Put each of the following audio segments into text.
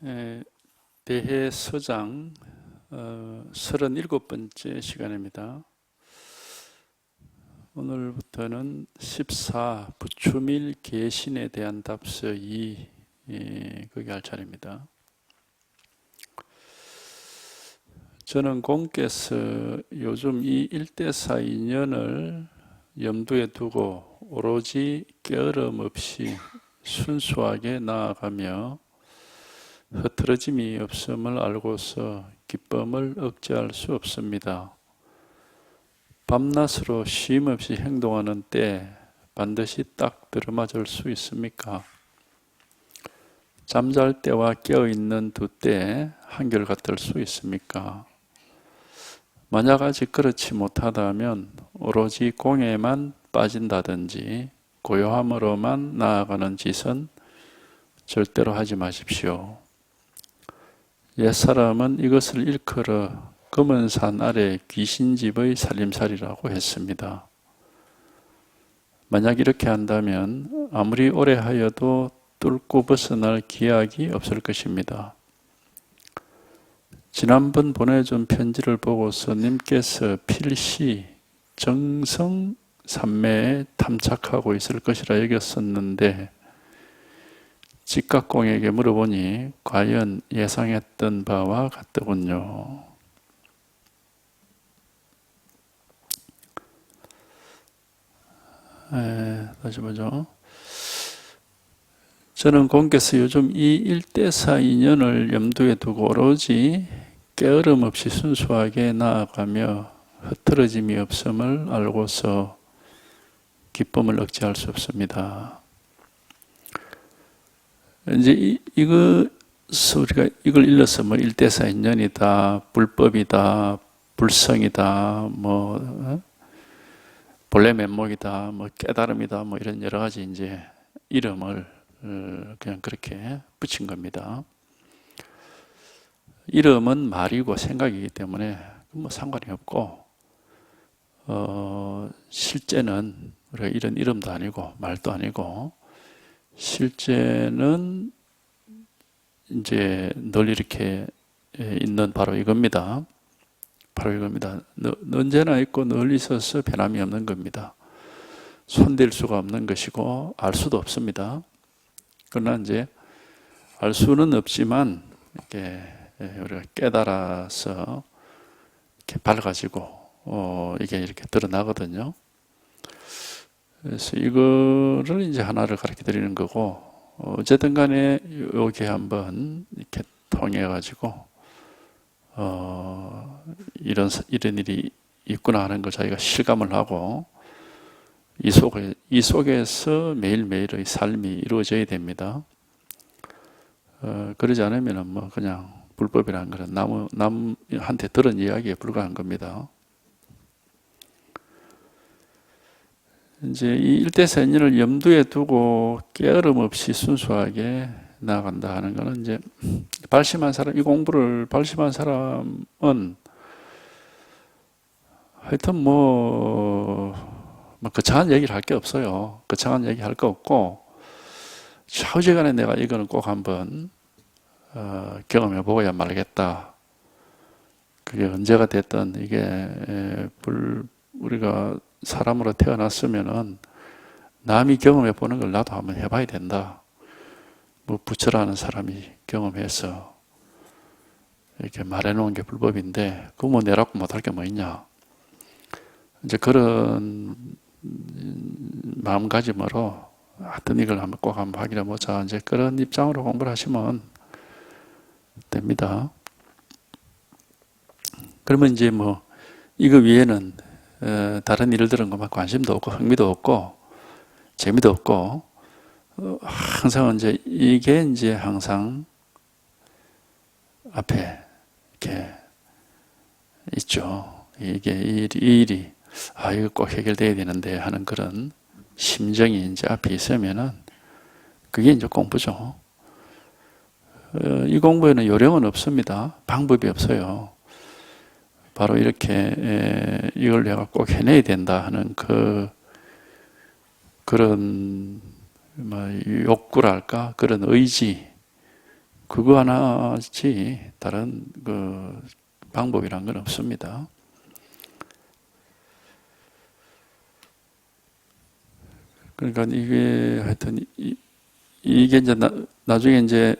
에, 대해서장 37번째 시간입니다. 오늘부터는 14 부추밀 계신에 대한 답서 2 거기 할 차례입니다. 저는 공께서 요즘 이 일대사 인연을 염두에 두고 오로지 게으름 없이 순수하게 나아가며 흐트러짐이 없음을 알고서 기쁨을 억제할 수 없습니다. 밤낮으로 쉼없이 행동하는 때 반드시 딱 들어맞을 수 있습니까? 잠잘 때와 깨어있는 두 때 한결같을 수 있습니까? 만약 아직 그렇지 못하다면 오로지 공에만 빠진다든지 고요함으로만 나아가는 짓은 절대로 하지 마십시오. 옛사람은 이것을 일컬어 검은 산 아래 귀신집의 살림살이라고 했습니다. 만약 이렇게 한다면 아무리 오래 하여도 뚫고 벗어날 기약이 없을 것입니다. 지난번 보내준 편지를 보고서 님께서 필시 정성삼매에 탐착하고 있을 것이라 여겼었는데 직각공에게 물어보니 과연 예상했던 바와 같더군요. 다시 보죠. 저는 공께서 요즘 이 일대사 인연을 염두에 두고 오로지 게으름 없이 순수하게 나아가며 흐트러짐이 없음을 알고서 기쁨을 억제할 수 없습니다. 이제 우리가 이걸 일러서 뭐 일대사 인연이다, 불법이다, 불성이다, 본래 면목이다, 깨달음이다, 이런 여러 가지 이제 이름을 그냥 그렇게 붙인 겁니다. 이름은 말이고 생각이기 때문에 상관이 없고, 실제는 우리가 이런 이름도 아니고 말도 아니고, 실제는 이제 늘 이렇게 있는 바로 이겁니다. 바로 이겁니다. 언제나 있고 늘 있어서 변함이 없는 겁니다. 손댈 수가 없는 것이고 알 수도 없습니다. 그러나 이제 알 수는 없지만 이렇게 우리가 깨달아서 이렇게 밝아지고 이게 이렇게 드러나거든요. 그래서 이거를 이제 하나를 가르쳐 드리는 거고, 어쨌든 간에 여기 한번 이렇게 통해 가지고 이런 일이 있구나 하는 걸 자기가 실감을 하고 이 속에서 매일매일의 삶이 이루어져야 됩니다. 그러지 않으면 그냥 불법이라는 것은 남한테 들은 이야기에 불과한 겁니다. 이제 이 일대사 인연을 염두에 두고 게으름 없이 순수하게 나아간다 하는 것은 이제 발심한 사람, 이 공부를 발심한 사람은 하여튼 거창한 얘기를 할 게 없어요. 거창한 얘기 할 거 없고 좌우지간에 내가 이거는 꼭 한번 경험해 보아야 말겠다. 그게 언제가 됐든 이게 우리가 사람으로 태어났으면은 남이 경험해 보는 걸 나도 한번 해봐야 된다. 부처라는 사람이 경험해서 이렇게 말해놓은 게 불법인데 그거 내라고 못할 게 뭐 있냐. 이제 그런 마음가짐으로 하여튼 이걸 꼭 한번 확인해 보자. 이제 그런 입장으로 공부를 하시면 됩니다. 그러면 이제 이거 위에는 다른 일들은 관심도 없고 흥미도 없고 재미도 없고 항상 이제 이게 이제 항상 앞에 이렇게 있죠. 이게 이 일이 이거 꼭 해결돼야 되는데 하는 그런 심정이 이제 앞에 있으면은 그게 이제 공부죠. 이 공부에는 요령은 없습니다. 방법이 없어요. 바로 이렇게 이걸 내가 꼭 해내야 된다 하는 그런 욕구랄까 그런 의지 그거 하나지 다른 그 방법이란 건 없습니다. 그러니까 이게 하여튼 이게 이제 나중에 이제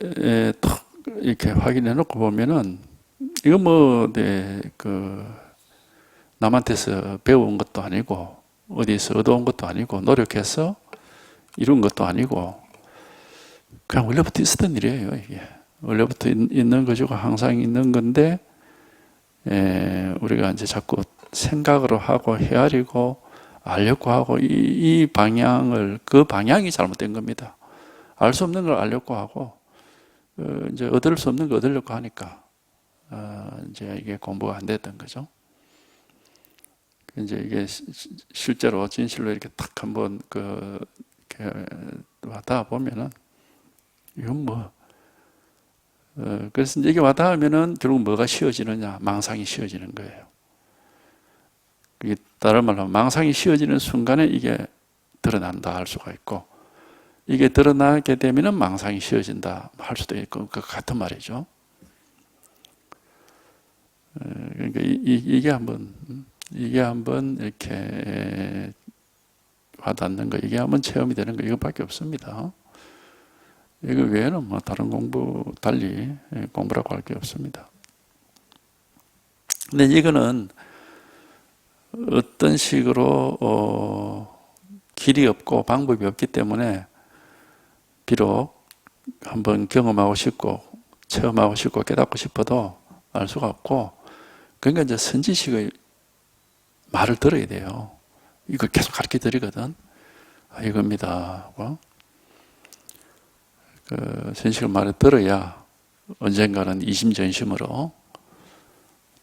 탁 이렇게 확인해 놓고 보면은 이거 뭐 그 남한테서 배운 것도 아니고 어디서 얻어온 것도 아니고 노력해서 이룬 것도 아니고 그냥 원래부터 있었던 일이에요. 이게 원래부터 있는 거죠. 항상 있는 건데 우리가 이제 자꾸 생각으로 하고 헤아리고 알려고 하고 이 방향을 그 방향이 잘못된 겁니다. 알 수 없는 걸 알려고 하고 이제 얻을 수 없는 거 얻으려고 하니까 이제 이게 공부가 안 됐던 거죠. 이제 이게 실제로 진실로 이렇게 탁 한번 이렇게 와닿아 보면은 이건 뭐 그래서 이제 이게 와닿으면은 결국 뭐가 씌워지느냐? 망상이 씌워지는 거예요. 이게 다른 말로 하면 망상이 씌워지는 순간에 이게 드러난다 할 수가 있고 이게 드러나게 되면은 망상이 씌워진다 할 수도 있고 그 같은 말이죠. 그러니까 이게 한번 이렇게 와닿는 거, 이게 한번 체험이 되는 거 이것밖에 없습니다. 이거 외에는 뭐 다른 공부 달리 공부라고 할 게 없습니다. 근데 이거는 어떤 식으로 길이 없고 방법이 없기 때문에 비록 한번 경험하고 싶고 체험하고 싶고 깨닫고 싶어도 알 수가 없고 그러니까 이제 선지식의 말을 들어야 돼요. 이걸 계속 가르쳐 드리거든. 이겁니다 하고 그 선지식의 말을 들어야 언젠가는 이심전심으로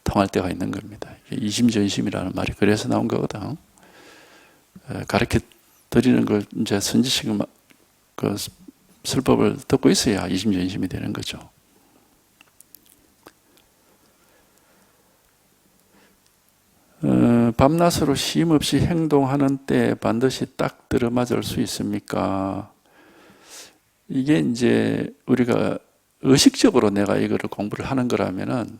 통할 때가 있는 겁니다. 이심전심이라는 말이 그래서 나온 거거든. 가르쳐 드리는 걸 이제 선지식의 그 설법을 듣고 있어야 이심전심이 되는 거죠. 밤낮으로 쉼 없이 행동하는 때 반드시 딱 들어맞을 수 있습니까? 이게 이제 우리가 의식적으로 내가 이거를 공부를 하는 거라면은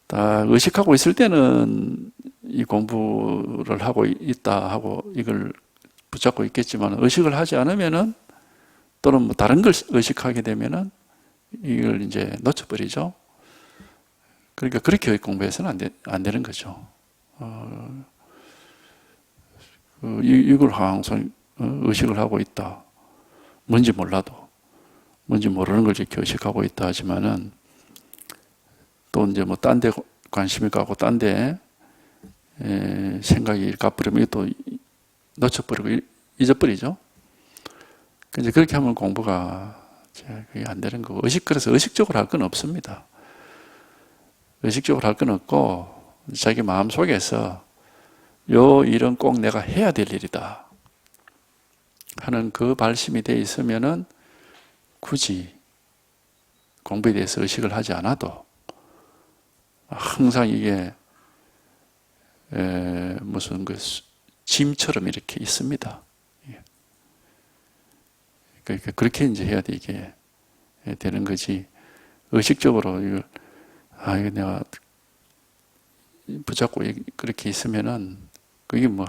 다 의식하고 있을 때는 이 공부를 하고 있다 하고 이걸 붙잡고 있겠지만 의식을 하지 않으면은 또는 뭐 다른 걸 의식하게 되면은 이걸 이제 놓쳐버리죠. 그러니까 그렇게 공부해서는 안 되는 거죠. 이걸 항상 의식을 하고 있다. 뭔지 몰라도, 뭔지 모르는 걸 이렇게 의식하고 있다 하지만은 또 이제 뭐 딴 데 관심이 가고 딴 데 생각이 가버리면 또 놓쳐버리고 잊어버리죠. 이제 그렇게 하면 공부가 그게 안 되는 거고 그래서 의식적으로 할 건 없습니다. 의식적으로 할 건 없고 자기 마음속에서 요 일은 꼭 내가 해야 될 일이다 하는 그 발심이 돼 있으면은 굳이 공부에 대해서 의식을 하지 않아도 항상 이게 무슨 그 짐처럼 이렇게 있습니다. 그러니까 그렇게 이제 해야 돼 이게 되는 거지. 의식적으로 이거 이거 내가 붙잡고 그렇게 있으면은 그게 뭐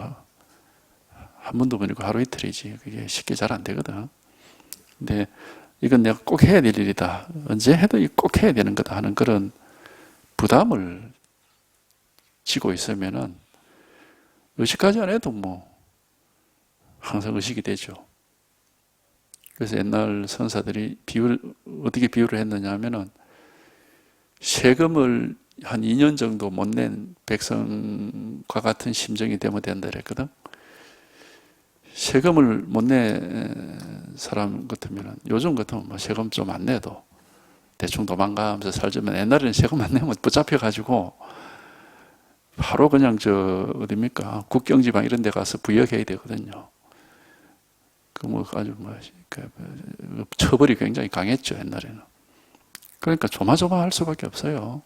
한 번도 아니고 하루 이틀이지 그게 쉽게 잘 안 되거든. 근데 이건 내가 꼭 해야 될 일이다. 언제 해도 꼭 해야 되는 거다 하는 그런 부담을 지고 있으면은 의식하지 않아도 뭐 항상 의식이 되죠. 그래서 옛날 선사들이 어떻게 비유를 했느냐 하면은 세금을 한 2년 정도 못 낸 백성과 같은 심정이 되면 된다 그랬거든. 세금을 못 낸 사람 같으면 요즘 같으면 뭐 세금 좀 안 내도 대충 도망가면서 살지만 옛날에는 세금 안 내면 붙잡혀가지고 바로 그냥 어딥니까 국경지방 이런 데 가서 부역해야 되거든요. 그 뭐 아주 처벌이 굉장히 강했죠 옛날에는. 그러니까 조마조마할 수밖에 없어요.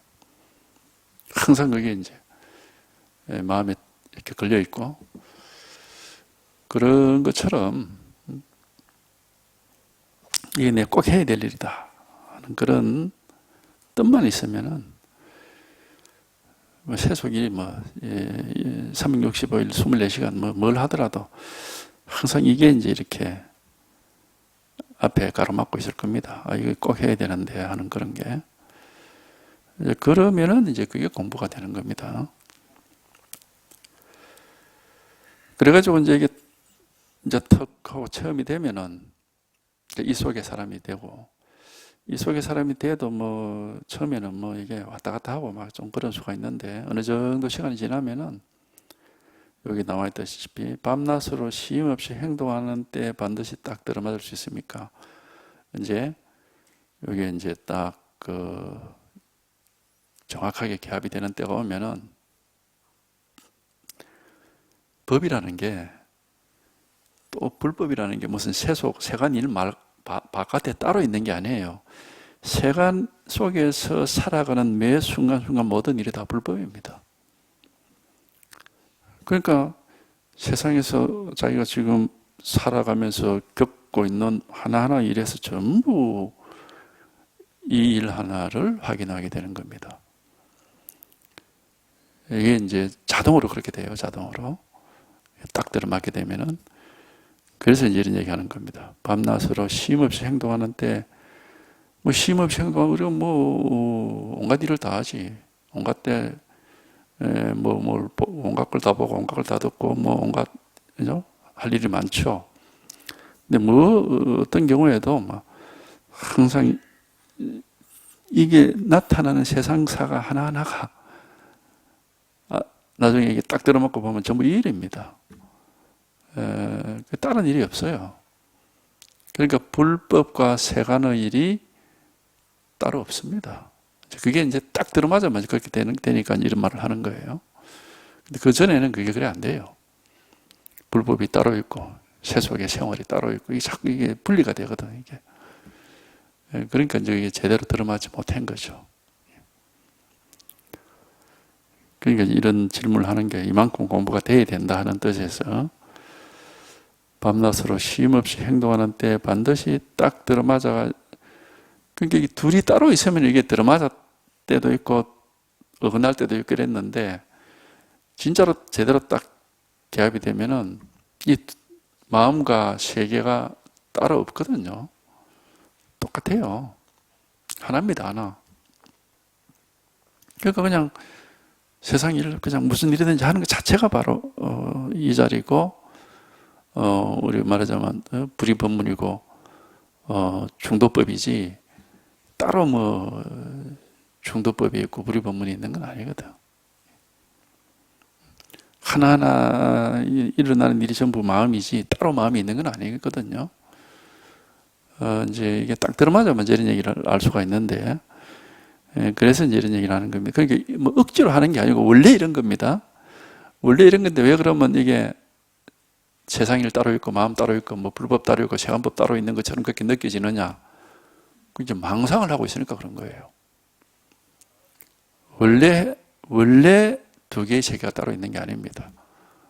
항상 그게 이제 마음에 이렇게 걸려 있고 그런 것처럼 이게 내가 꼭 해야 될 일이다 하는 그런 뜻만 있으면은 뭐 세속이 365일 24시간 뭘 하더라도 항상 이게 이제 이렇게 앞에 가로막고 있을 겁니다. 이거 꼭 해야 되는데 하는 그런 게. 그러면은 이제 그게 공부가 되는 겁니다. 그래가지고 이제 이게 이제 턱 하고 체험이 되면은 이 속에 사람이 되고, 이 속에 사람이 돼도 처음에는 이게 왔다 갔다 하고 막 좀 그런 수가 있는데, 어느 정도 시간이 지나면은 여기 나와 있다시피 밤낮으로 쉼 없이 행동하는 때 반드시 딱 들어맞을 수 있습니까? 이제 여기 이제 딱 정확하게 개합이 되는 때가 오면은 법이라는 게 또 불법이라는 게 무슨 세간 일 바깥에 따로 있는 게 아니에요. 세간 속에서 살아가는 매 순간순간 모든 일이 다 불법입니다. 그러니까 세상에서 자기가 지금 살아가면서 겪고 있는 하나하나 일에서 전부 이 일 하나를 확인하게 되는 겁니다. 이게 이제 자동으로 그렇게 돼요. 자동으로. 딱 들어맞게 되면은. 그래서 이제 이런 얘기 하는 겁니다. 밤낮으로 쉼없이 행동하는 때, 쉼없이 행동하고, 온갖 일을 다 하지. 온갖 때, 온갖 걸 다 보고, 온갖 걸 다 듣고, 온갖, 그죠? 할 일이 많죠. 근데 어떤 경우에도 항상 이게 나타나는 세상사가 하나하나가, 나중에 이게 딱 들어맞고 보면 전부 이 일입니다. 다른 일이 없어요. 그러니까 불법과 세간의 일이 따로 없습니다. 그게 이제 딱 들어맞으면 그렇게 되니까 이런 말을 하는 거예요. 근데 그 전에는 그게 그래 안 돼요. 불법이 따로 있고 세속의 생활이 따로 있고 이게 자꾸 이게 분리가 되거든 이게. 그러니까 이제 이게 제대로 들어맞지 못한 거죠. 그러니까 이런 질문을 하는 게 이만큼 공부가 돼야 된다 하는 뜻에서 밤낮으로 쉼없이 행동하는 때 반드시 딱 들어맞아가. 그러니까 이게 둘이 따로 있으면 이게 들어맞을 때도 있고 어긋날 때도 있고 그랬는데 진짜로 제대로 딱 개합이 되면은 이 마음과 세계가 따로 없거든요. 똑같아요. 하나입니다, 하나. 그러니까 그냥 세상 일을 그냥 무슨 일이든지 하는 것 자체가 바로 이 자리고, 우리 말하자면 불의법문이고 중도법이지 따로 중도법이 있고 불의법문이 있는 건 아니거든. 하나하나 일어나는 일이 전부 마음이지 따로 마음이 있는 건 아니거든요. 이제 이게 딱 들어맞으면 이런 얘기를 알 수가 있는데, 그래서 이제 이런 얘기를 하는 겁니다. 그러니까 억지로 하는 게 아니고 원래 이런 겁니다. 원래 이런 건데 왜 그러면 이게 세상일 따로 있고 마음 따로 있고 불법 따로 있고 세간법 따로 있는 것처럼 그렇게 느껴지느냐? 이제 망상을 하고 있으니까 그런 거예요. 원래 두 개의 세계가 따로 있는 게 아닙니다.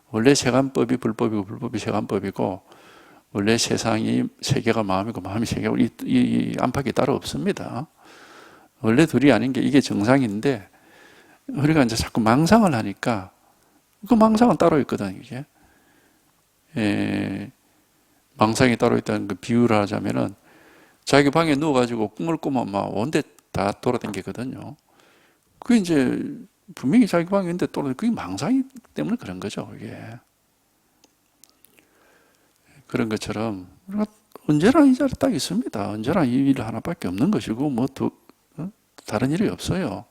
원래 세간법이 불법이고 불법이 세간법이고 원래 세계가 마음이고 마음이 세계고 이 안팎이 따로 없습니다. 원래 둘이 아닌 게 이게 정상인데 우리가 이제 자꾸 망상을 하니까 그 망상은 따로 있거든 이게. 망상이 따로 있다는 그 비유를 하자면은 자기 방에 누워가지고 꿈을 꾸면 온데 다 돌아다니거든요. 그게 이제 분명히 자기 방에 있는데 그게 망상이 때문에 그런 거죠. 그게. 그런 것처럼 우리가 언제나 이 자리에 딱 있습니다. 언제나 이 일 하나밖에 없는 것이고 다른 일이 없어요.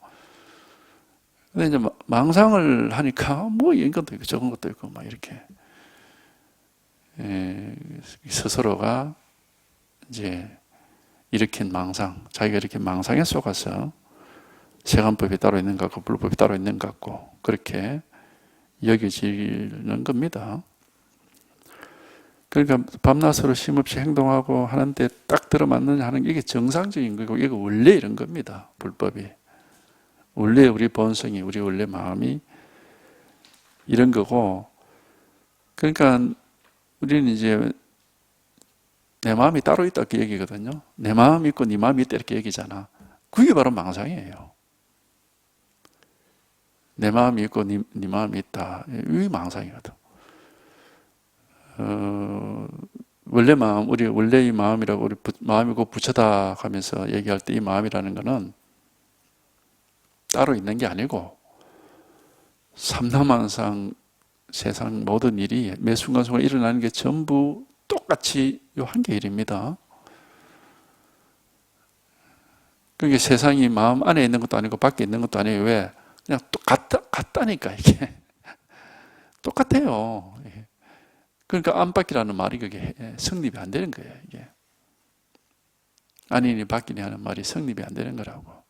근데 이제 망상을 하니까 이런 것도 있고 저런 것도 있고 이렇게 스스로가 이제 일으킨 망상, 자기가 이렇게 망상에 속아서 세간법이 따로 있는 것 같고 불법이 따로 있는 것 같고 그렇게 여겨지는 겁니다. 그러니까 밤낮으로 쉼없이 행동하고 하는데 딱 들어맞느냐 하는 게 이게 정상적인 거고 이게 원래 이런 겁니다. 불법이. 원래 우리 본성이 우리 원래 마음이 이런 거고, 그러니까 우리는 이제 내 마음이 따로 있다 그 얘기거든요. 내 마음이 있고 네 마음이 있다 이렇게 얘기잖아. 그게 바로 망상이에요. 내 마음이 있고 네 마음이 있다. 이게 망상이거든. 원래 마음, 우리 원래의 마음이라고 우리 마음이고 부처다 하면서 얘기할 때 이 마음이라는 거는 따로 있는 게 아니고 삼라만상 세상 모든 일이 매 순간순간 일어나는 게 전부 똑같이 요 한 개 일입니다. 그게 세상이 마음 안에 있는 것도 아니고 밖에 있는 것도 아니에요. 왜? 그냥 같다니까 이게 똑같아요. 그러니까 안팎이라는 말이 그게 성립이 안 되는 거예요. 이게 아니니 밖이니 하는 말이 성립이 안 되는 거라고.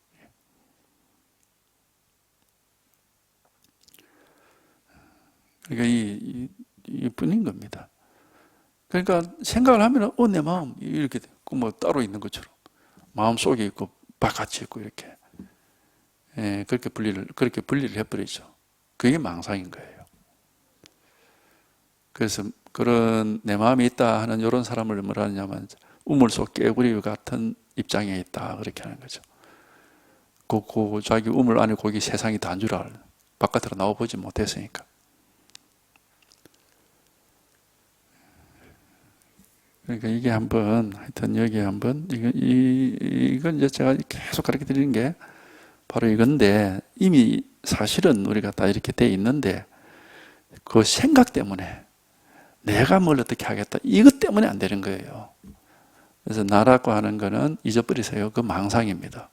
그러니까 이 뿐인 겁니다. 그러니까 생각을 하면 내 마음 이렇게 뭐 따로 있는 것처럼 마음 속에 있고 바깥에 있고 이렇게 그렇게 분리를 해버리죠. 그게 망상인 거예요. 그래서 그런 내 마음이 있다 하는 이런 사람을 뭐라 하냐면 우물 속 깨구리 같은 입장에 있다 그렇게 하는 거죠. 그 자기 우물 안에 거기 세상이 단 줄 알아. 바깥으로 나와보지 못했으니까. 그러니까 이게 한번 하여튼 여기 한번 이건 이제 제가 계속 가르쳐 드리는 게 바로 이건데 이미 사실은 우리가 다 이렇게 돼 있는데 그 생각 때문에 내가 뭘 어떻게 하겠다 이것 때문에 안 되는 거예요. 그래서 나라고 하는 거는 잊어버리세요. 그 망상입니다.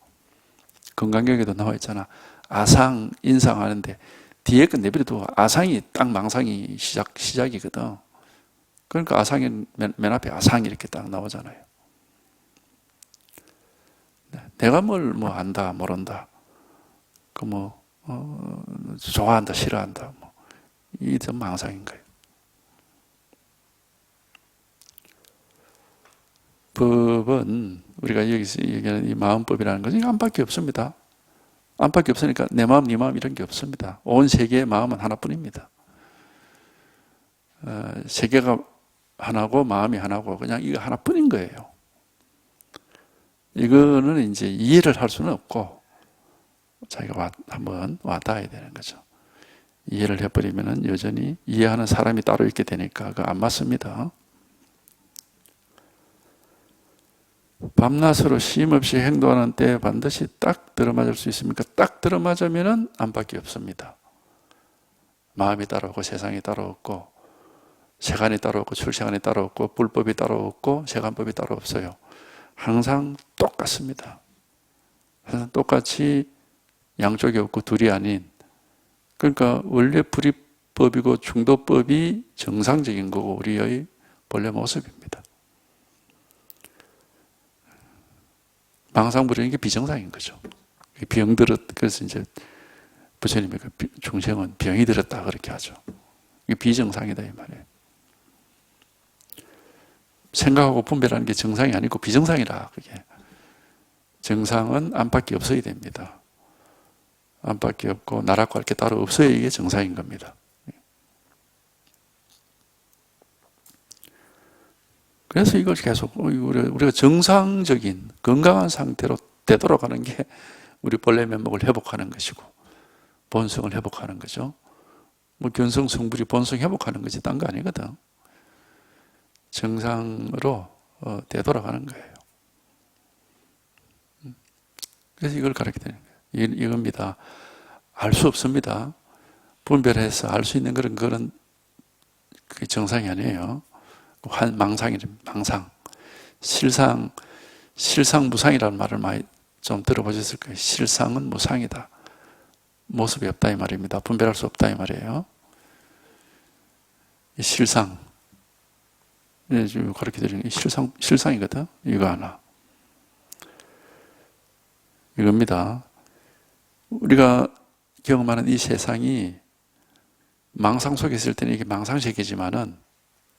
건강경에도 나와 있잖아. 아상, 인상 하는데 뒤에 건 내버려도 아상이 딱 망상이 시작이거든. 그러니까 아상이 맨 앞에 아상이 이렇게 딱 나오잖아요. 내가 뭘 뭐 안다, 모른다. 그 뭐 좋아한다, 싫어한다. 뭐 이게 좀 망상인 거예요. 법은 우리가 여기서 얘기하는 이 마음법이라는 것은 안밖에 없습니다. 안밖에 없으니까 내 마음, 네 마음 이런 게 없습니다. 온 세계의 마음은 하나뿐입니다. 세계가 하나고 마음이 하나고 그냥 이거 하나뿐인 거예요. 이거는 이제 이해를 할 수는 없고 자기가 한번 와닿아야 되는 거죠. 이해를 해버리면은 여전히 이해하는 사람이 따로 있게 되니까 그거 안 맞습니다. 밤낮으로 쉼없이 행동하는 때에 반드시 딱 들어맞을 수 있습니까? 딱 들어맞으면은 안밖에 없습니다. 마음이 따로 없고 세상이 따로 없고 세간이 따로 없고 출세간이 따로 없고 불법이 따로 없고 세간법이 따로 없어요. 항상 똑같습니다. 항상 똑같이 양쪽이 없고 둘이 아닌 그러니까 원래 불이법이고 중도법이 정상적인 거고 우리의 본래 모습입니다. 망상 부리는 게 비정상인 거죠. 그래서 이제 부처님이 중생은 병이 들었다 그렇게 하죠. 이게 비정상이다 이 말이에요. 생각하고 분별하는 게 정상이 아니고 비정상이라 그게. 정상은 안팎이 없어야 됩니다. 안팎이 없고 나라고 할 게 따로 없어야 이게 정상인 겁니다. 그래서 이걸 계속 우리가 정상적인 건강한 상태로 되돌아가는 게 우리 본래 면목을 회복하는 것이고 본성을 회복하는 거죠. 뭐 견성 성불이 본성 회복하는 거지 딴 거 아니거든. 정상으로 되돌아가는 거예요. 그래서 이걸 가르치는 거예요. 이겁니다. 알 수 없습니다. 분별해서 알 수 있는 그런 그게 정상이 아니에요. 망상이랍니다. 망상. 실상무상이라는 말을 많이 좀 들어보셨을 거예요. 실상은 무상이다. 모습이 없다 이 말입니다. 분별할 수 없다 이 말이에요. 이 실상. 지금 가르쳐 드리는 게 실상이거든. 이거 하나. 이겁니다. 우리가 경험하는 이 세상이 망상 속에 있을 때는 이게 망상 세계지만은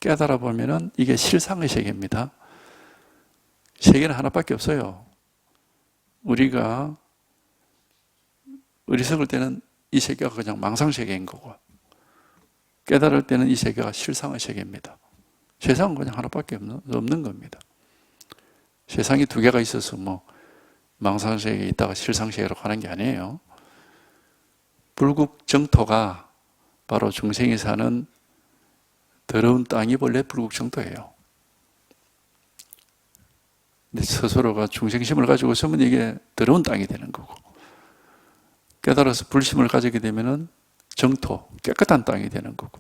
깨달아 보면은 이게 실상의 세계입니다. 세계는 하나밖에 없어요. 우리가 어리석을 때는 이 세계가 그냥 망상 세계인 거고 깨달을 때는 이 세계가 실상의 세계입니다. 세상은 그냥 하나밖에 없는 겁니다. 세상이 두 개가 있어서 뭐 망상세계에 있다가 실상세계로 가는 게 아니에요. 불국정토가 바로 중생이 사는 더러운 땅이 원래 불국정토예요. 근데 스스로가 중생심을 가지고 있으면 이게 더러운 땅이 되는 거고, 깨달아서 불심을 가지게 되면은 정토, 깨끗한 땅이 되는 거고.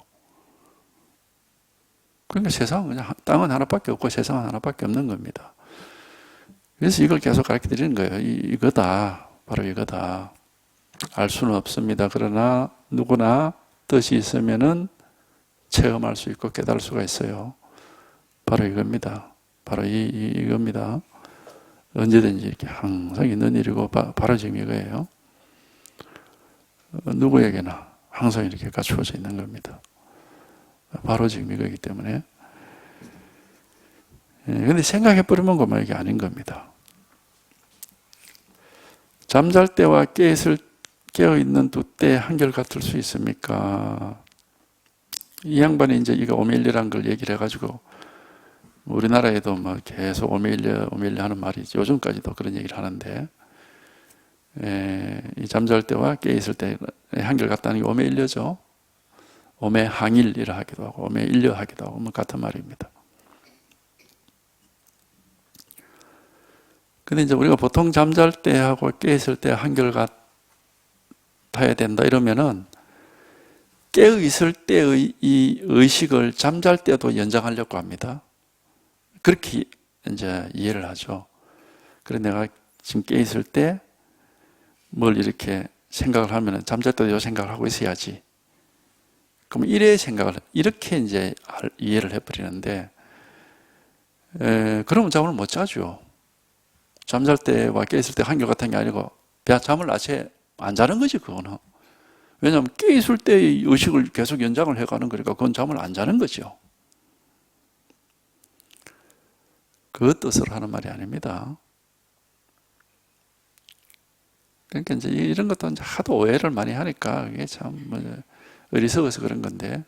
그러니까 세상은 그냥 땅은 하나밖에 없고 세상은 하나밖에 없는 겁니다. 그래서 이걸 계속 가르쳐 드리는 거예요. 이거다. 바로 이거다. 알 수는 없습니다. 그러나 누구나 뜻이 있으면은 체험할 수 있고 깨달을 수가 있어요. 바로 이겁니다. 바로 이겁니다. 언제든지 이렇게 항상 있는 일이고 바로 지금 이거예요. 누구에게나 항상 이렇게 갖추어져 있는 겁니다. 바로 지금 이거이기 때문에. 근데 생각해버리면 그만 이게 아닌 겁니다. 잠잘 때와 깨어있는 두 때 한결같을 수 있습니까? 이 양반이 이제 이거 오메일리라는 걸 얘기를 해가지고 우리나라에도 뭐 계속 오메일리 하는 말이 요즘까지도 그런 얘기를 하는데, 이 잠잘 때와 깨어있을 때 한결같다는 게 오메일려죠. 오메항일이라 하기도 하고 오메일려 하기도 하고 뭐 같은 말입니다. 근데 이제 우리가 보통 잠잘 때하고 깨어있을 때 한결같아야 된다 이러면은 깨어있을 때의 이 의식을 잠잘 때도 연장하려고 합니다. 그렇게 이제 이해를 하죠. 그래 내가 지금 깨어있을 때 뭘 이렇게 생각을 하면은 잠잘 때도 이 생각을 하고 있어야지. 그럼 이렇게 이제 이해를 해버리는데, 그러면 잠을 못 자죠. 잠잘 때와 깨있을 때 한결같은 게 아니고 잠을 낮에 안 자는 거지 그거는. 왜냐하면 깨있을 때의 의식을 계속 연장을 해가는 거니까 그건 잠을 안 자는 거죠. 그 뜻으로 하는 말이 아닙니다. 그러니까 이제 이런 것도 이제 하도 오해를 많이 하니까 이게 참 어리석어서 그런 건데,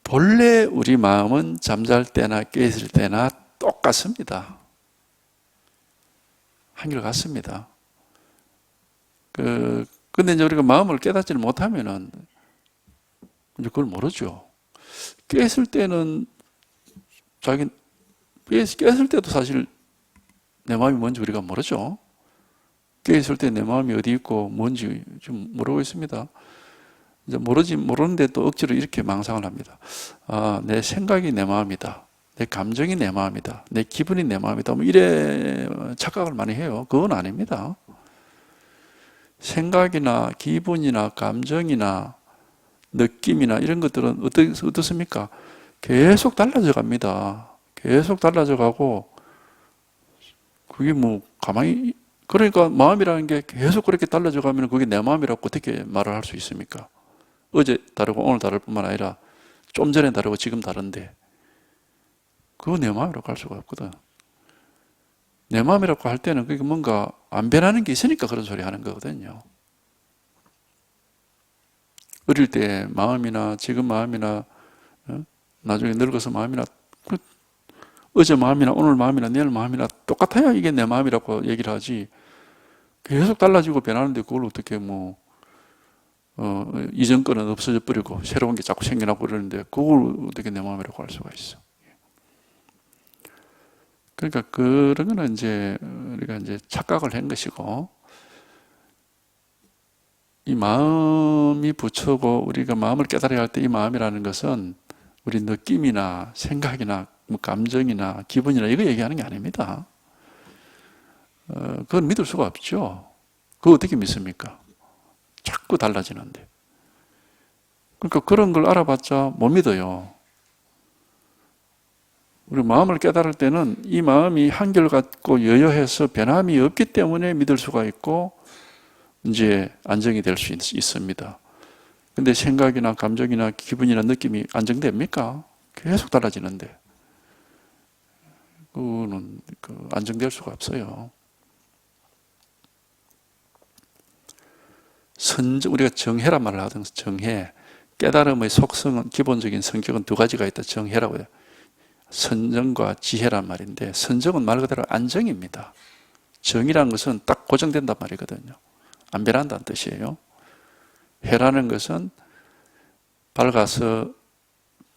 본래 우리 마음은 잠잘 때나 깨있을 때나 똑같습니다. 한결같습니다. 근데 이제 우리가 마음을 깨닫지를 못하면은 이제 그걸 모르죠. 깨있을 때는 깨있을 때도 사실 내 마음이 뭔지 우리가 모르죠. 깨있을 때 내 마음이 어디 있고 뭔지 좀 모르고 있습니다. 이제 모르는데 또 억지로 이렇게 망상을 합니다. 아, 내 생각이 내 마음이다. 내 감정이 내 마음이다. 내 기분이 내 마음이다. 뭐 이래 착각을 많이 해요. 그건 아닙니다. 생각이나 기분이나 감정이나 느낌이나 이런 것들은 어떻습니까? 계속 달라져 갑니다. 계속 달라져 가고, 그게 뭐 가만히, 그러니까 마음이라는 게 계속 그렇게 달라져 가면 그게 내 마음이라고 어떻게 말을 할 수 있습니까? 어제 다르고 오늘 다를 뿐만 아니라 좀 전에 다르고 지금 다른데 그거 내 마음이라고 할 수가 없거든. 내 마음이라고 할 때는 그게 뭔가 안 변하는 게 있으니까 그런 소리 하는 거거든요. 어릴 때 마음이나 지금 마음이나 나중에 늙어서 마음이나 어제 마음이나 오늘 마음이나 내일 마음이나 똑같아야 이게 내 마음이라고 얘기를 하지, 계속 달라지고 변하는데 그걸 어떻게 이전 거는 없어져 버리고 새로운 게 자꾸 생겨나고 그러는데 그걸 어떻게 내 마음이라고 할 수가 있어. 그러니까 그런 거는 이제 우리가 이제 착각을 한 것이고, 이 마음이 부처고 우리가 마음을 깨달아야 할 때 이 마음이라는 것은 우리 느낌이나 생각이나 뭐 감정이나 기분이나 이거 얘기하는 게 아닙니다. 그건 믿을 수가 없죠. 그거 어떻게 믿습니까? 자꾸 달라지는데. 그러니까 그런 걸 알아봤자 못 믿어요. 우리 마음을 깨달을 때는 이 마음이 한결같고 여여해서 변함이 없기 때문에 믿을 수가 있고 이제 안정이 될 수 있습니다. 근데 생각이나 감정이나 기분이나 느낌이 안정됩니까? 계속 달라지는데 그거는 안정될 수가 없어요. 우리가 정해란 말을 하던 정해, 깨달음의 속성은, 기본적인 성격은 두 가지가 있다. 정해라고 해요. 선정과 지혜란 말인데, 선정은 말 그대로 안정입니다. 정이라는 것은 딱 고정된단 말이거든요. 안 변한다는 뜻이에요. 해라는 것은 밝아서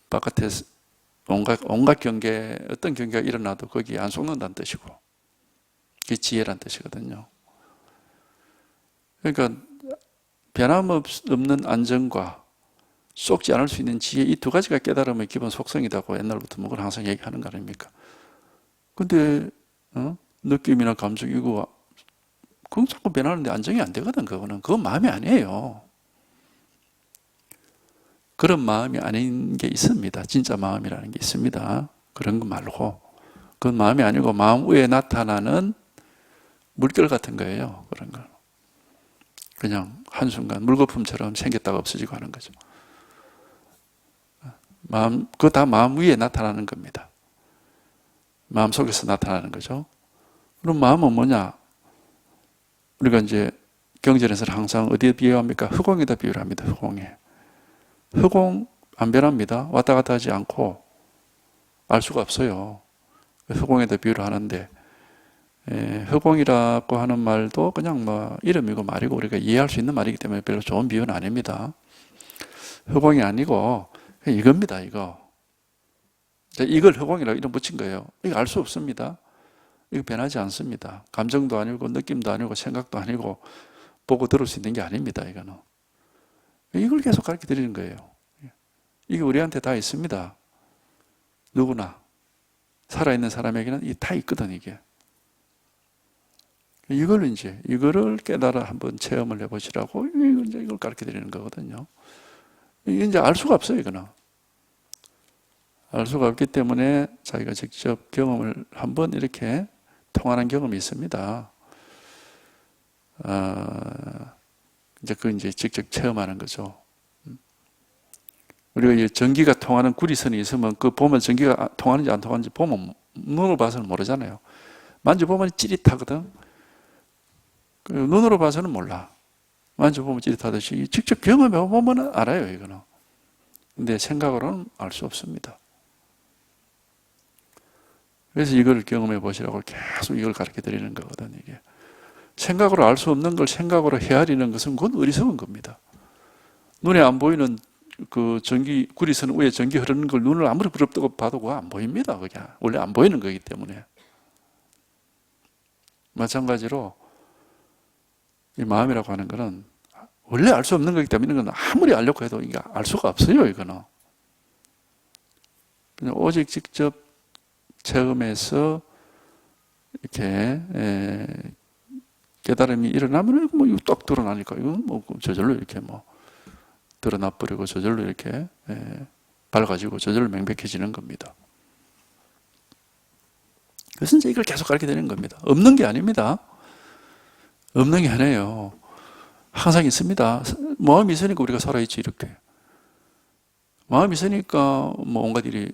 바깥에 온갖 경계, 어떤 경계가 일어나도 거기에 안 속는다는 뜻이고, 그게 지혜란 뜻이거든요. 그러니까 변함없는 안정과 속지 않을 수 있는 지혜, 이 두 가지가 깨달음의 기본 속성이라고 옛날부터 뭐 항상 얘기하는 거 아닙니까? 근데 느낌이나 감정 이거 그건 자꾸 변하는데 안정이 안 되거든. 그건 마음이 아니에요. 그런 마음이 아닌 게 있습니다. 진짜 마음이라는 게 있습니다. 그런 거 말고 그건 마음이 아니고 마음 위에 나타나는 물결 같은 거예요. 그런 거 그냥 한순간 물거품처럼 생겼다가 없어지고 하는 거죠. 그거 다 마음 위에 나타나는 겁니다. 마음 속에서 나타나는 거죠. 그럼 마음은 뭐냐? 우리가 이제 경전에서는 항상 어디에 비유합니까? 흑공에다 비유를 합니다. 흑공에. 흑공 안 변합니다. 왔다 갔다 하지 않고 알 수가 없어요. 흑공에다 비유를 하는데, 흑공이라고 하는 말도 그냥 뭐 이름이고 말이고 우리가 이해할 수 있는 말이기 때문에 별로 좋은 비유는 아닙니다. 흑공이 아니고 이겁니다. 이걸 흑공이라고 이름 붙인 거예요. 이거 알 수 없습니다. 이거 변하지 않습니다. 감정도 아니고 느낌도 아니고 생각도 아니고 보고 들을 수 있는 게 아닙니다. 이걸 계속 가르쳐 드리는 거예요. 이게 우리한테 다 있습니다. 누구나 살아있는 사람에게는 다 있거든. 이거를 깨달아 한번 체험을 해보시라고 이걸 가르쳐 드리는 거거든요. 이게 이제 알 수가 없어요. 알 수가 없기 때문에 자기가 직접 경험을 한번 이렇게 통하는 경험이 있습니다. 이제 직접 체험하는 거죠. 우리가 전기가 통하는 구리선이 있으면 그 보면 전기가 통하는지 안 통하는지 보면 눈으로 봐서는 모르잖아요. 만져보면 찌릿하거든. 눈으로 봐서는 몰라. 만져보면 찌릿하듯이 직접 경험해 보면 알아요. 이거는. 근데 생각으로는 알 수 없습니다. 그래서 이걸 경험해 보시라고 계속 이걸 가르쳐 드리는 거거든. 이게 생각으로 알 수 없는 걸 생각으로 헤아리는 것은 그건 어리석은 겁니다. 눈에 안 보이는 그 구리선 위에 전기 흐르는 걸 눈을 아무리 부럽다고 봐도 그거 안 보입니다. 그게 원래 안 보이는 거기 때문에. 마찬가지로 이 마음이라고 하는 거는 원래 알 수 없는 거기 때문에 이건 아무리 알려고 해도 이게 알 수가 없어요. 이거는 그냥 오직 직접 체험해서 이렇게 깨달음이 일어나면 뭐 이거 딱 드러나니까 이건 뭐 저절로 이렇게 뭐 드러나 버리고 저절로 이렇게 밝아지고 저절로 명백해지는 겁니다. 그래서 이제 이걸 계속 가르쳐 드리는 겁니다. 없는 게 아닙니다. 없는 게 아니에요. 항상 있습니다. 마음이 있으니까 우리가 살아있지 이렇게. 마음이 있으니까 뭐 온갖 일이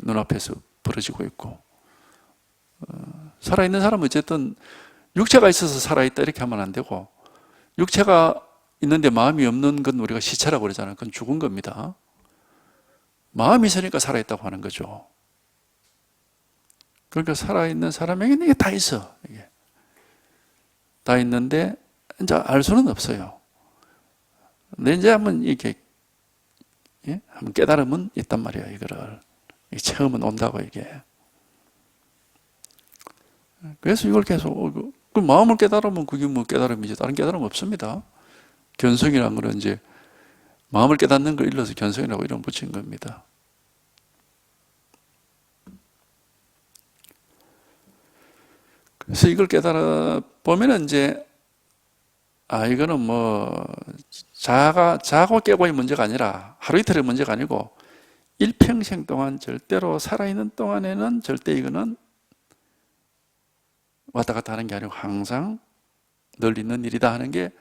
눈앞에서 벌어지고 있고, 살아있는 사람은 어쨌든 육체가 있어서 살아있다 이렇게 하면 안 되고, 육체가 있는데 마음이 없는 건 우리가 시체라고 그러잖아요. 그건 죽은 겁니다. 마음이 있으니까 살아있다고 하는 거죠. 그러니까 살아있는 사람에게는 이게 다 있어. 이게. 다 있는데 이제 알 수는 없어요. 근데 이제 한번 이렇게 한번 깨달으면 있단 말이에요. 이거를 체험은 온다고 이게. 그래서 이걸 계속 그 마음을 깨달으면 그게 뭐 깨달음이지 다른 깨달음 없습니다. 견성이라는 거는 이제 마음을 깨닫는 걸 일러서 견성이라고 이름 붙인 겁니다. 그래서 이걸 깨달아 보면은 이제 이거는 뭐 자고 깨고의 문제가 아니라 하루 이틀의 문제가 아니고 일평생 동안 절대로 살아있는 동안에는 절대 이거는 왔다 갔다 하는 게 아니고 항상 늘 있는 일이다 하는 게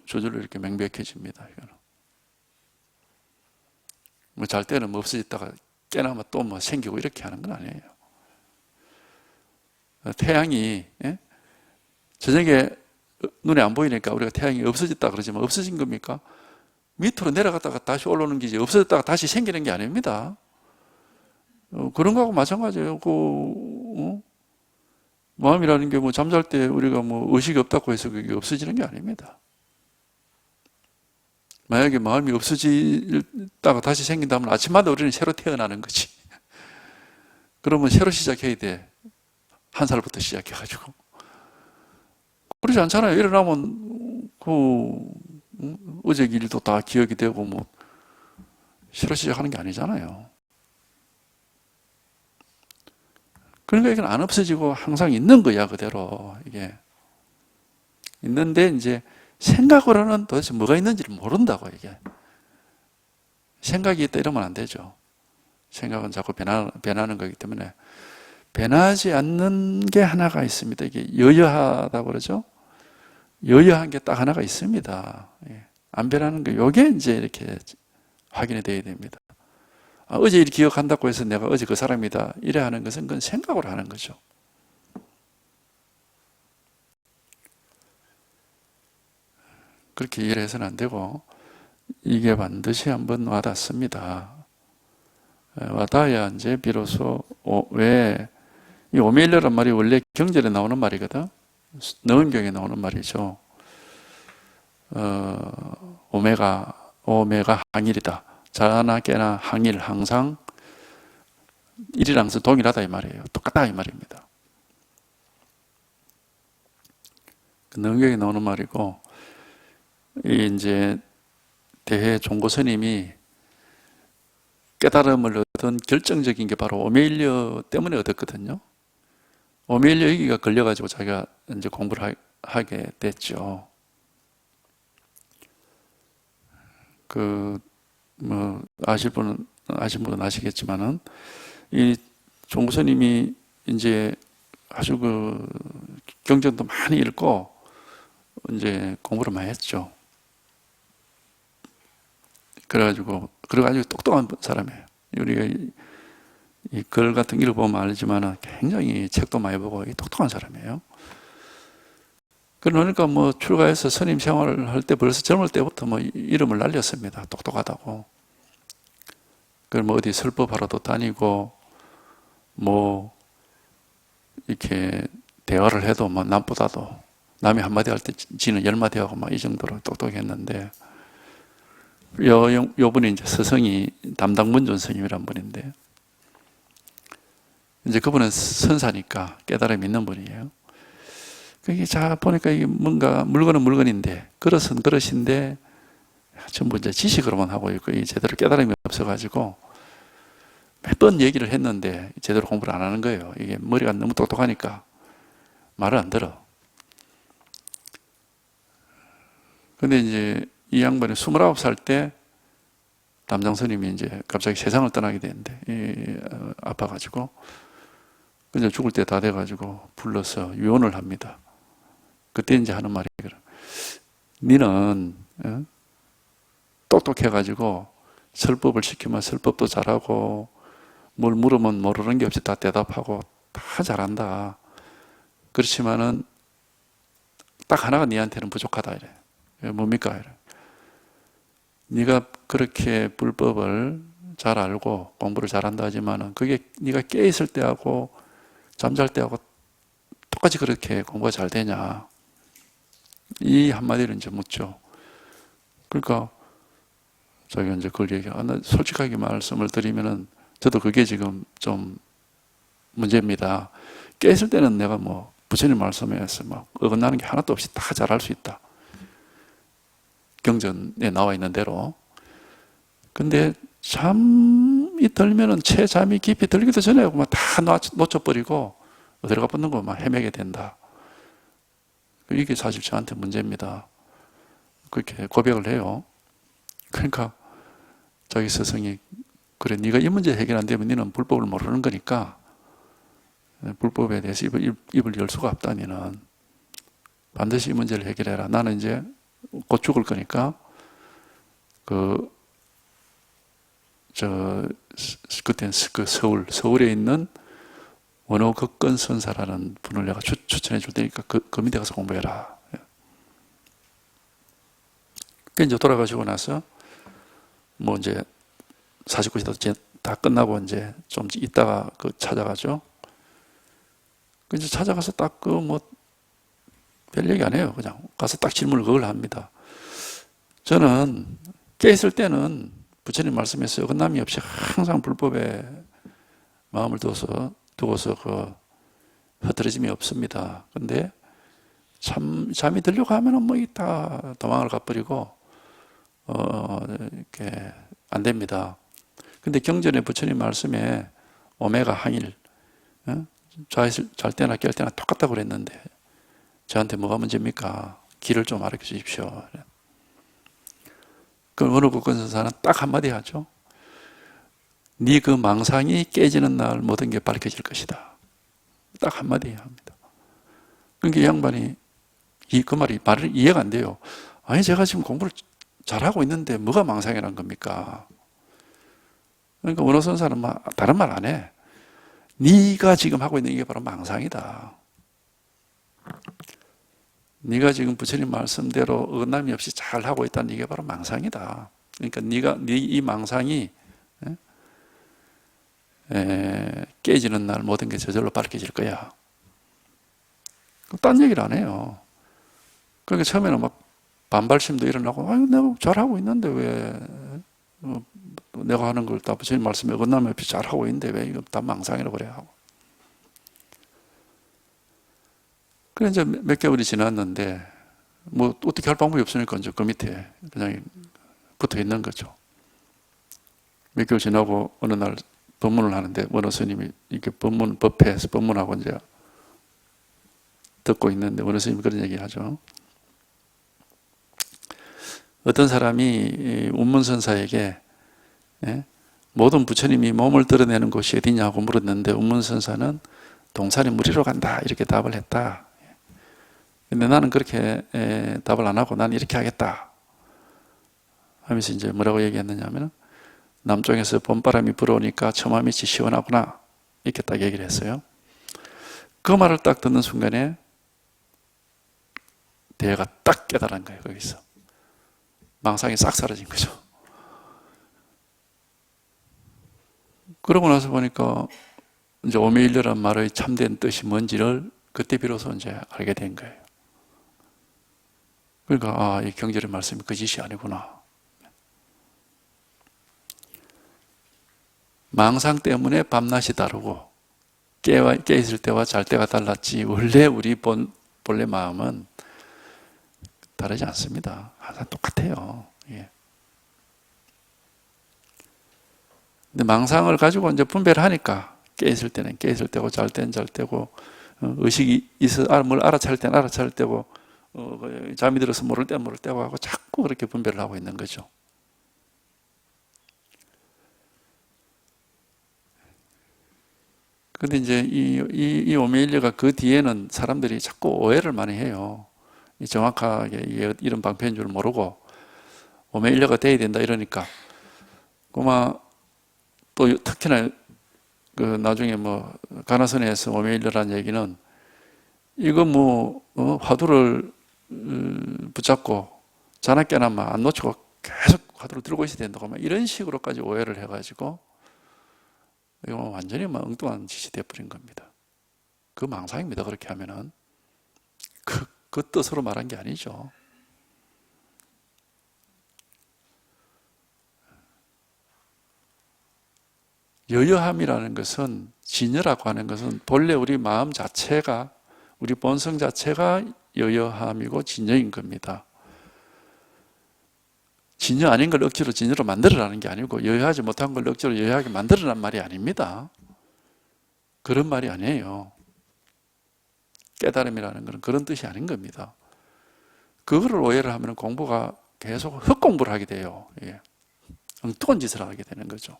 저절로 이렇게 명백해집니다. 이거는 뭐 잘 때는 뭐 없어졌다가 깨나면 또 뭐 생기고 이렇게 하는 건 아니에요. 태양이 저녁에 눈에 안 보이니까 우리가 태양이 없어졌다 그러지만 없어진 겁니까? 밑으로 내려갔다가 다시 올라오는 게 이제 없어졌다가 다시 생기는 게 아닙니다. 그런 거하고 마찬가지예요. 마음이라는 게 뭐 잠잘 때 우리가 뭐 의식이 없다고 해서 그게 없어지는 게 아닙니다. 만약에 마음이 없어지다가 다시 생긴다면 아침마다 우리는 새로 태어나는 거지. 그러면 새로 시작해야 돼. 한 살부터 시작해가지고. 그러지 않잖아요. 일어나면 어제 일도 다 기억이 되고 뭐 새로 시작하는 게 아니잖아요. 그러니까 이건 안 없어지고 항상 있는 거야, 그대로. 이게. 있는데 이제 생각으로는 도대체 뭐가 있는지를 모른다고, 이게. 생각이 있다 이러면 안 되죠. 생각은 자꾸 변하는 거기 때문에. 변하지 않는 게 하나가 있습니다. 이게 여여하다고 그러죠? 여여한 게 딱 하나가 있습니다. 안 변하는 거, 요게 이제 이렇게 확인이 돼야 됩니다. 어제 일 기억한다고 해서 내가 어제 그 사람이다 이래 하는 것은 그건 생각으로 하는 거죠. 그렇게 이해를 해서는 안 되고 이게 반드시 한번 와닿습니다. 와닿아야 이제 비로소 왜 이 오메일러란 말이 원래 경전에 나오는 말이거든. 너음경에 나오는 말이죠. 오메가 항일이다. 자나 깨나 항일 항상 일이랑 동일하다 이 말이에요. 똑같다 이 말입니다. 능경에 나오는 말이고, 이제 대해 종고 스님이 깨달음을 얻은 결정적인 게 바로 오메일려 때문에 얻었거든요. 오메일려 여기가 걸려가지고 자기가 이제 공부를 하게 됐죠. 아실 분은 아시겠지만은, 이 종고 스님이 이제 아주 경전도 많이 읽고, 이제 공부를 많이 했죠. 그래가지고 아주 똑똑한 사람이에요. 우리가 이 글 같은 거 읽어보면 알지만 굉장히 책도 많이 보고 똑똑한 사람이에요. 그러니까 뭐 출가해서 스님 생활을 할 때 벌써 젊을 때부터 뭐 이름을 날렸습니다. 똑똑하다고. 그럼 어디 설법하러도 다니고 뭐 이렇게 대화를 해도 뭐 남보다도 남이 한마디 할 때 지는 10마디 하고 막 이 정도로 똑똑했는데 요분이 이제 서성이 담당 문존 스님이란 분인데 이제 그분은 선사니까 깨달음이 있는 분이에요. 그게 자 보니까 이게 뭔가 물건은 물건인데 그릇은 그릇인데 전부 이제 지식으로만 하고 있고 제대로 깨달음이 없어가지고 몇 번 얘기를 했는데 제대로 공부를 안 하는 거예요. 이게 머리가 너무 똑똑하니까 말을 안 들어. 근데 이제 이 양반이 29살 때 담장 스님이 이제 갑자기 세상을 떠나게 되는데 아파가지고 그냥 죽을 때 다 돼가지고 불러서 유언을 합니다. 그때 이제 하는 말이 니는 똑똑해가지고 설법을 시키면 설법도 잘하고 뭘 물으면 모르는 게 없이 다 대답하고 다 잘한다. 그렇지만은 딱 하나가 니한테는 부족하다 이래. 뭡니까? 이래. 네가 그렇게 불법을 잘 알고 공부를 잘한다 하지만은 그게 네가 깨 있을 때하고 잠잘 때하고 똑같이 그렇게 공부가 잘 되냐? 이 한마디를 이제 묻죠. 그러니까 자기가 이제 그걸 나 솔직하게 말씀을 드리면은 저도 그게 지금 좀 문제입니다. 깨 있을 때는 내가 뭐 부처님 말씀에서 막 어긋나는 게 하나도 없이 다 잘할 수 있다. 경전에 나와 있는 대로. 근데 잠이 들면은 잠이 깊이 들기도 전에 막 다 놓쳐버리고 어디로 가붙는 거 막 헤매게 된다. 이게 사실 저한테 문제입니다. 그렇게 고백을 해요. 그러니까 자기 스승이 그래 네가 이 문제 해결 안 되면 너는 불법을 모르는 거니까 불법에 대해서 입을 열 수가 없다. 너는 반드시 이 문제를 해결해라. 나는 이제 곧 죽을 거니까 그때 서울에 있는 원호극건 선사라는 분을 내가 추천해 줄 테니까 그 밑에 가서 공부해라. 그 이제 돌아가시고 나서 뭐 이제 49시도 다 끝나고 이제 좀 있다가 그 찾아가죠. 그 이제 찾아가서 딱 그 뭐 별 얘기 안 해요. 그냥 가서 딱 질문을 그걸 합니다. 저는 깨있을 때는 부처님 말씀에서 어긋남이 없이 항상 불법에 마음을 두고서 그 흐트러짐이 없습니다. 근데 잠이 들려고 하면은 뭐 다 도망을 가버리고 이렇게 안 됩니다. 근데 경전에 부처님 말씀에 오메가 항일, 잘 때나 깰 때나 똑같다고 그랬는데 저한테 뭐가 문제입니까? 길을 좀 알려 주십시오. 그 어느 국건선사는 딱 한마디 하죠. 네 그 망상이 깨지는 날 모든 게 밝혀질 것이다. 딱 한마디 합니다. 그러니까 이 양반이 그 말이 이해가 안 돼요. 아니 제가 지금 공부를 잘하고 있는데 뭐가 망상이란 겁니까? 그러니까 원어선사는 다른 말 안 해. 네가 지금 하고 있는 게 바로 망상이다. 네가 지금 부처님 말씀대로 어긋남이 없이 잘 하고 있다는 이게 바로 망상이다. 그러니까 네 망상이 깨지는 날 모든 게 저절로 밝혀질 거야. 딴 얘기를 안 해요. 그러니까 처음에는 막 반발심도 일어나고, 아유, 내가 잘하고 있는데 왜, 내가 하는 걸 다 부처님 말씀에 어긋남이 없이 잘하고 있는데 왜 이거 다 망상이라고 그래 하고. 그래, 이제 몇 개월이 지났는데, 뭐, 어떻게 할 방법이 없으니까 이제 그 밑에 그냥 붙어 있는 거죠. 몇 개월 지나고 어느 날 법문을 하는데, 원어 스님이 이렇게 법회에서 법문하고 이제 듣고 있는데, 원어 스님이 그런 얘기 하죠. 어떤 사람이 운문선사에게 모든 부처님이 몸을 드러내는 곳이 어디냐고 물었는데, 운문선사는 동산이 무리로 간다 이렇게 답을 했다. 근데 나는 그렇게 답을 안 하고 난 이렇게 하겠다 하면서 이제 뭐라고 얘기했느냐면, 남쪽에서 봄바람이 불어오니까 처마밑이 시원하구나 이렇게 딱 얘기를 했어요. 그 말을 딱 듣는 순간에 대해가 딱 깨달은 거예요. 거기서 망상이 싹 사라진 거죠. 그러고 나서 보니까 이제 오메일러란 말의 참된 뜻이 뭔지를 그때 비로소 이제 알게 된 거예요. 그러니까 이 경전의 말씀이 거짓이 아니구나. 망상 때문에 밤낮이 다르고 깨 있을 때와 잘 때가 달랐지 원래 우리 본래 마음은 다르지 않습니다. 항상 똑같아요. 예. 근데 망상을 가지고 이제 분별을 하니까 깨 있을 때는 깨 있을 때고 잘 때는 잘 때고 의식이 있어 뭘 알아차릴 때는 알아차릴 때고 잠이 들어서 모를 때는 모를 때고 하고 자꾸 그렇게 분별을 하고 있는 거죠. 근데 이제 이 오메일려가 그 뒤에는 사람들이 자꾸 오해를 많이 해요. 정확하게 이런 방편인 줄 모르고 오메일려가 돼야 된다 이러니까 그마 또 특히나 그 나중에 뭐 가나선에서 오메일려라는 얘기는 이거 뭐 화두를 붙잡고 자나깨나마 안 놓치고 계속 화두를 들고 있어야 된다고 막 이런 식으로까지 오해를 해가지고 이거 완전히 엉뚱한 짓이 되어버린 겁니다. 그 망상입니다. 그렇게 하면은 그 뜻으로 말한 게 아니죠. 여여함이라는 것은, 진여라고 하는 것은 본래 우리 마음 자체가, 우리 본성 자체가 여여함이고 진여인 겁니다. 진여 아닌 걸 억지로 진여로 만들어라는 게 아니고 여여하지 못한 걸 억지로 여여하게 만들어란 말이 아닙니다. 그런 말이 아니에요. 깨달음이라는 것은 그런 뜻이 아닌 겁니다. 그거를 오해를 하면 공부가 계속 헛공부를 하게 돼요. 예. 엉뚱한 짓을 하게 되는 거죠.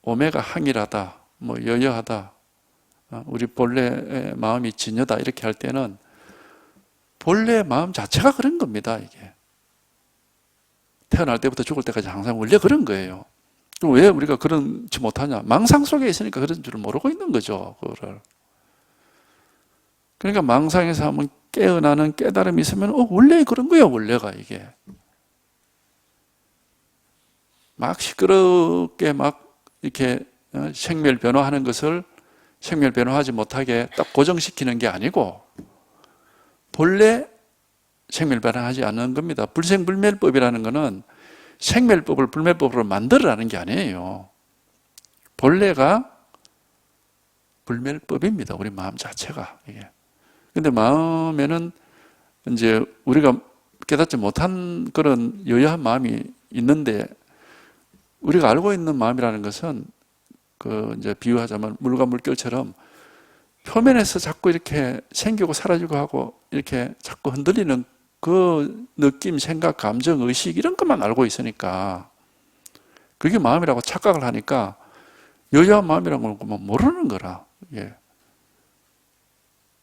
오메가 항일하다, 뭐 여여하다, 우리 본래 마음이 진여다 이렇게 할 때는 본래 마음 자체가 그런 겁니다. 이게 태어날 때부터 죽을 때까지 항상 원래 그런 거예요. 그럼 왜 우리가 그런지 못하냐? 망상 속에 있으니까 그런 줄을 모르고 있는 거죠. 그거를. 그러니까 망상에서 한번 깨어나는 깨달음이 있으면 원래 그런 거예요. 원래가 이게. 막 시끄럽게 막 이렇게 생멸 변화하는 것을 생멸 변화하지 못하게 딱 고정시키는 게 아니고 본래 생멸 변화하지 않는 겁니다. 불생불멸법이라는 것은 생멸법을 불멸법으로 만들어라는 게 아니에요. 본래가 불멸법입니다. 우리 마음 자체가. 이게. 근데 마음에는 이제 우리가 깨닫지 못한 그런 여여한 마음이 있는데, 우리가 알고 있는 마음이라는 것은 그 이제 비유하자면 물과 물결처럼 표면에서 자꾸 이렇게 생기고 사라지고 하고 이렇게 자꾸 흔들리는 그 느낌, 생각, 감정, 의식 이런 것만 알고 있으니까 그게 마음이라고 착각을 하니까 여여한 마음이라는 걸 모르는 거라. 예.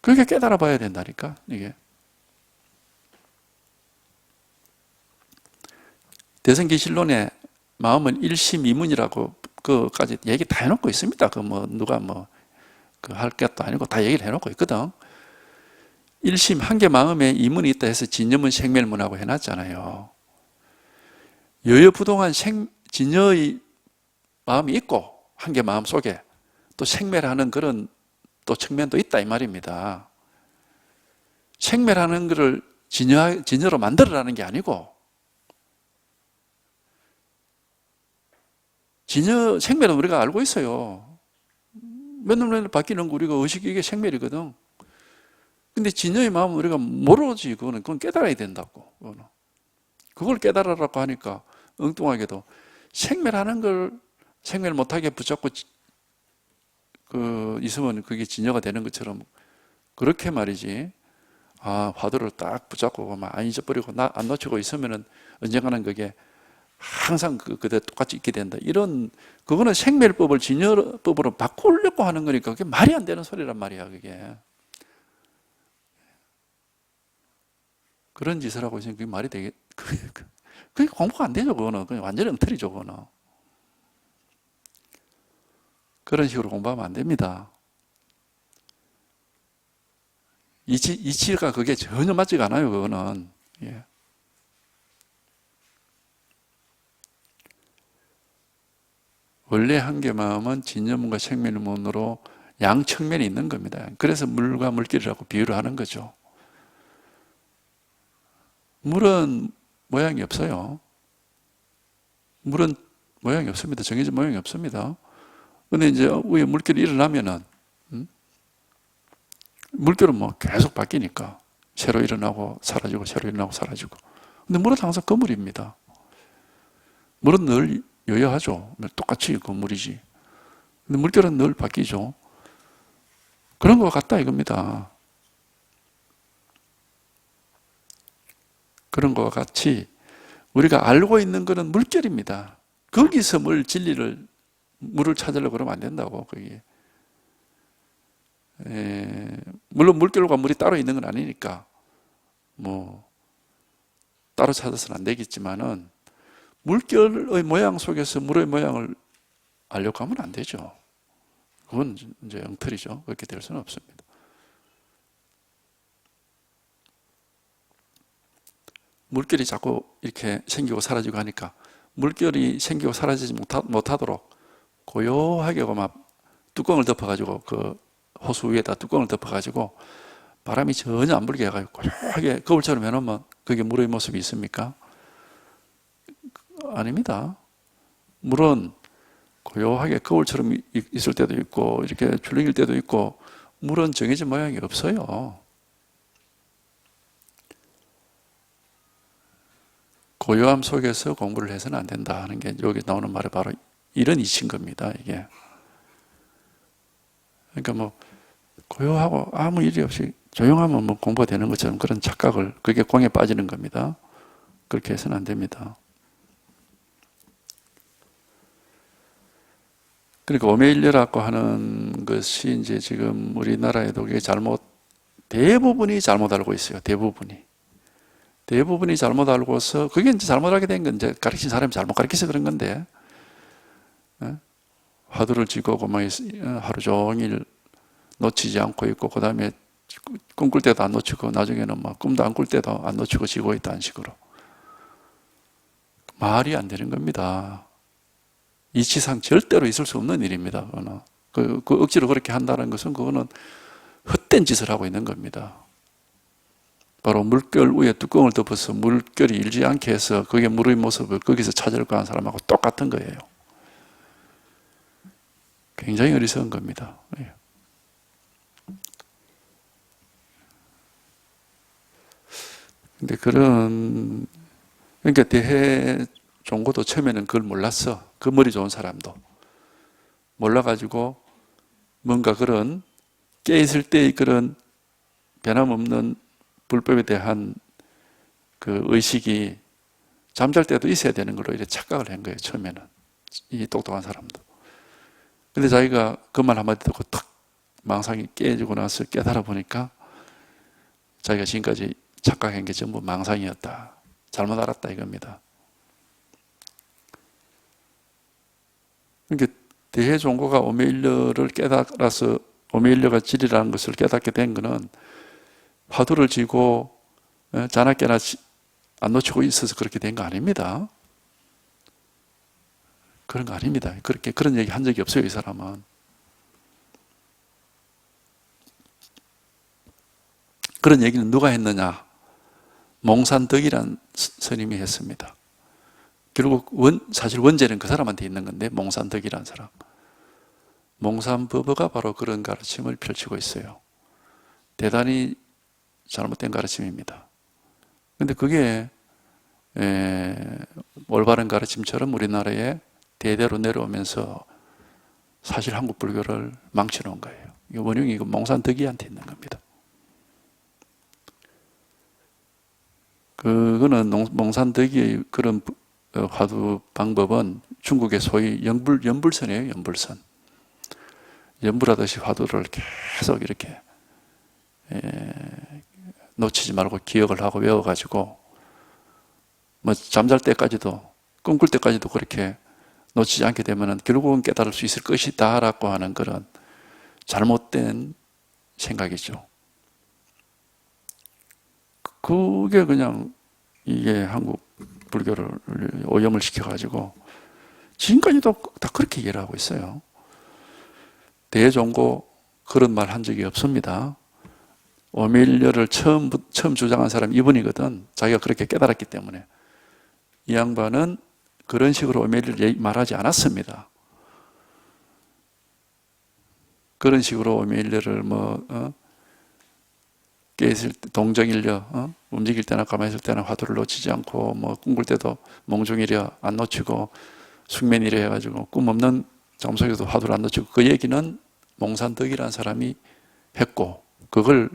그렇게 깨달아 봐야 된다니까, 이게. 대성기실론에 마음은 일심이문이라고 그까지 얘기 다 해놓고 있습니다. 그 뭐 누가 뭐 그 할 것도 아니고 다 얘기를 해놓고 있거든. 일심 한 개 마음에 이문이 있다 해서 진여문 생멸문하고 해놨잖아요. 여여부동한 진여의 마음이 있고 한 개 마음 속에 또 생멸하는 그런 또 측면도 있다 이 말입니다. 생멸하는 것을 진여로 만들어라는 게 아니고 생멸은 우리가 알고 있어요. 맨날 바뀌는 거 우리가 의식이 이게 생멸이거든. 근데 진여의 마음은 우리가 모르지. 그건 깨달아야 된다고. 그걸 깨달으라고 하니까 엉뚱하게도 생멸하는 걸 생멸 못하게 붙잡고 있으면 그게 진여가 되는 것처럼 그렇게 말이지. 화두를 딱 붙잡고 막 안 잊어버리고 안 놓치고 있으면은 언젠가는 그게 항상 그대로 똑같이 있게 된다. 그거는 생멸법을 진여법으로 바꾸려고 하는 거니까 그게 말이 안 되는 소리란 말이야, 그게. 그런 짓을 하고 있으면 그게 말이 그게 공부가 안 되죠, 그거는. 그냥 완전히 엉터리죠, 그거는. 그런 식으로 공부하면 안 됩니다. 이치가 그게 전혀 맞지가 않아요, 그거는. 예. 원래 한 개 마음은 진여문과 생멸문으로 양측면이 있는 겁니다. 그래서 물과 물길이라고 비유를 하는 거죠. 물은 모양이 없어요. 물은 모양이 없습니다. 정해진 모양이 없습니다. 근데 이제 위에 물결이 일어나면은, 물결은 뭐 계속 바뀌니까. 새로 일어나고 사라지고, 새로 일어나고 사라지고. 근데 물은 항상 그 물입니다. 물은 늘 여여하죠. 똑같이 그 물이지. 근데 물결은 늘 바뀌죠. 그런 것 같다 이겁니다. 그런 것과 같이 우리가 알고 있는 것은 물결입니다. 거기서 물을 찾으려고 그러면 안 된다고, 거기. 물론 물결과 물이 따로 있는 건 아니니까, 따로 찾아서는 안 되겠지만은, 물결의 모양 속에서 물의 모양을 알려고 하면 안 되죠. 그건 이제 엉터리죠. 그렇게 될 수는 없습니다. 물결이 자꾸 이렇게 생기고 사라지고 하니까 물결이 생기고 사라지지 못하도록 고요하게 막 뚜껑을 덮어가지고 그 호수 위에다 뚜껑을 덮어가지고 바람이 전혀 안 불게 해가지고 고요하게 거울처럼 해놓으면 그게 물의 모습이 있습니까? 아닙니다. 물은 고요하게 거울처럼 있을 때도 있고 이렇게 출렁일 때도 있고 물은 정해진 모양이 없어요. 고요함 속에서 공부를 해서는 안 된다 하는 게 여기 나오는 말이 바로 이런 이치인 겁니다. 이게. 그러니까 고요하고 아무 일이 없이 조용하면 공부가 되는 것처럼 그런 착각을, 그게 공에 빠지는 겁니다. 그렇게 해서는 안 됩니다. 그러니까 오매일려라고 하는 것이 이제 지금 우리나라에도 그게 대부분이 잘못 알고 있어요. 대부분이 잘못 알고서, 그게 이제 잘못 알게 된 건 이제 가르친 사람이 잘못 가르쳐서 그런 건데, 화두를 쥐고 하루 종일 놓치지 않고 있고, 그 다음에 꿈꿀 때도 안 놓치고, 나중에는 꿈도 안 꿀 때도 안 놓치고 지고 있다는 식으로. 말이 안 되는 겁니다. 이치상 절대로 있을 수 없는 일입니다. 그거는. 그 억지로 그렇게 한다는 것은 그거는 헛된 짓을 하고 있는 겁니다. 바로 물결 위에 뚜껑을 덮어서 물결이 일지 않게 해서 거기에 물의 모습을 거기서 찾으려고 하는 사람하고 똑같은 거예요. 굉장히 어리석은 겁니다. 근데 그러니까 대해종고도 처음에는 그걸 몰랐어. 그 머리 좋은 사람도. 몰라가지고 뭔가 그런 깨있을 때의 그런 변함없는 불법에 대한 그 의식이 잠잘 때도 있어야 되는 걸로 이렇게 착각을 한 거예요, 처음에는. 이 똑똑한 사람도. 근데 자기가 그 말 한마디 듣고 탁 망상이 깨지고 나서 깨달아 보니까 자기가 지금까지 착각한 게 전부 망상이었다. 잘못 알았다 이겁니다. 그러니까 대해종고가 오메일려를 깨달아서 오메일려가 진리라는 것을 깨닫게 된 것은 화두를 쥐고 자나깨나 안 놓치고 있어서 그렇게 된 거 아닙니다. 그런 거 아닙니다. 그런 얘기 한 적이 없어요, 이 사람은. 그런 얘기는 누가 했느냐? 몽산덕이란 스님이 했습니다. 결국 사실 원죄는 그 사람한테 있는 건데, 몽산덕이란 사람. 몽산법어가 바로 그런 가르침을 펼치고 있어요. 대단히 잘못된 가르침입니다. 근데 그게 올바른 가르침처럼 우리나라에 대대로 내려오면서 사실 한국 불교를 망쳐놓은 거예요. 이 원흉이 몽산덕이한테 있는 겁니다. 그거는 몽산덕이의 그런 화두 방법은 중국의 소위 연불선이에요, 연불선. 연불하듯이 화두를 계속 이렇게 놓치지 말고 기억을 하고 외워가지고 뭐 잠잘 때까지도 꿈꿀 때까지도 그렇게 놓치지 않게 되면 결국은 깨달을 수 있을 것이다 라고 하는 그런 잘못된 생각이죠. 그게 그냥 이게 한국 불교를 오염을 시켜가지고 지금까지도 다 그렇게 이해를 하고 있어요. 대종고 그런 말 한 적이 없습니다. 오밀려를 처음 주장한 사람이 이분이거든. 자기가 그렇게 깨달았기 때문에. 이 양반은 그런 식으로 오밀려를 말하지 않았습니다. 그런 식으로 오밀려를 깨있을 때 동정일려, 움직일 때나 가만히 있을 때나 화두를 놓치지 않고, 꿈꿀 때도 몽중일려 안 놓치고, 숙면일려 해가지고, 꿈 없는 잠속에도 화두를 안 놓치고, 그 얘기는 몽산덕이라는 사람이 했고, 그걸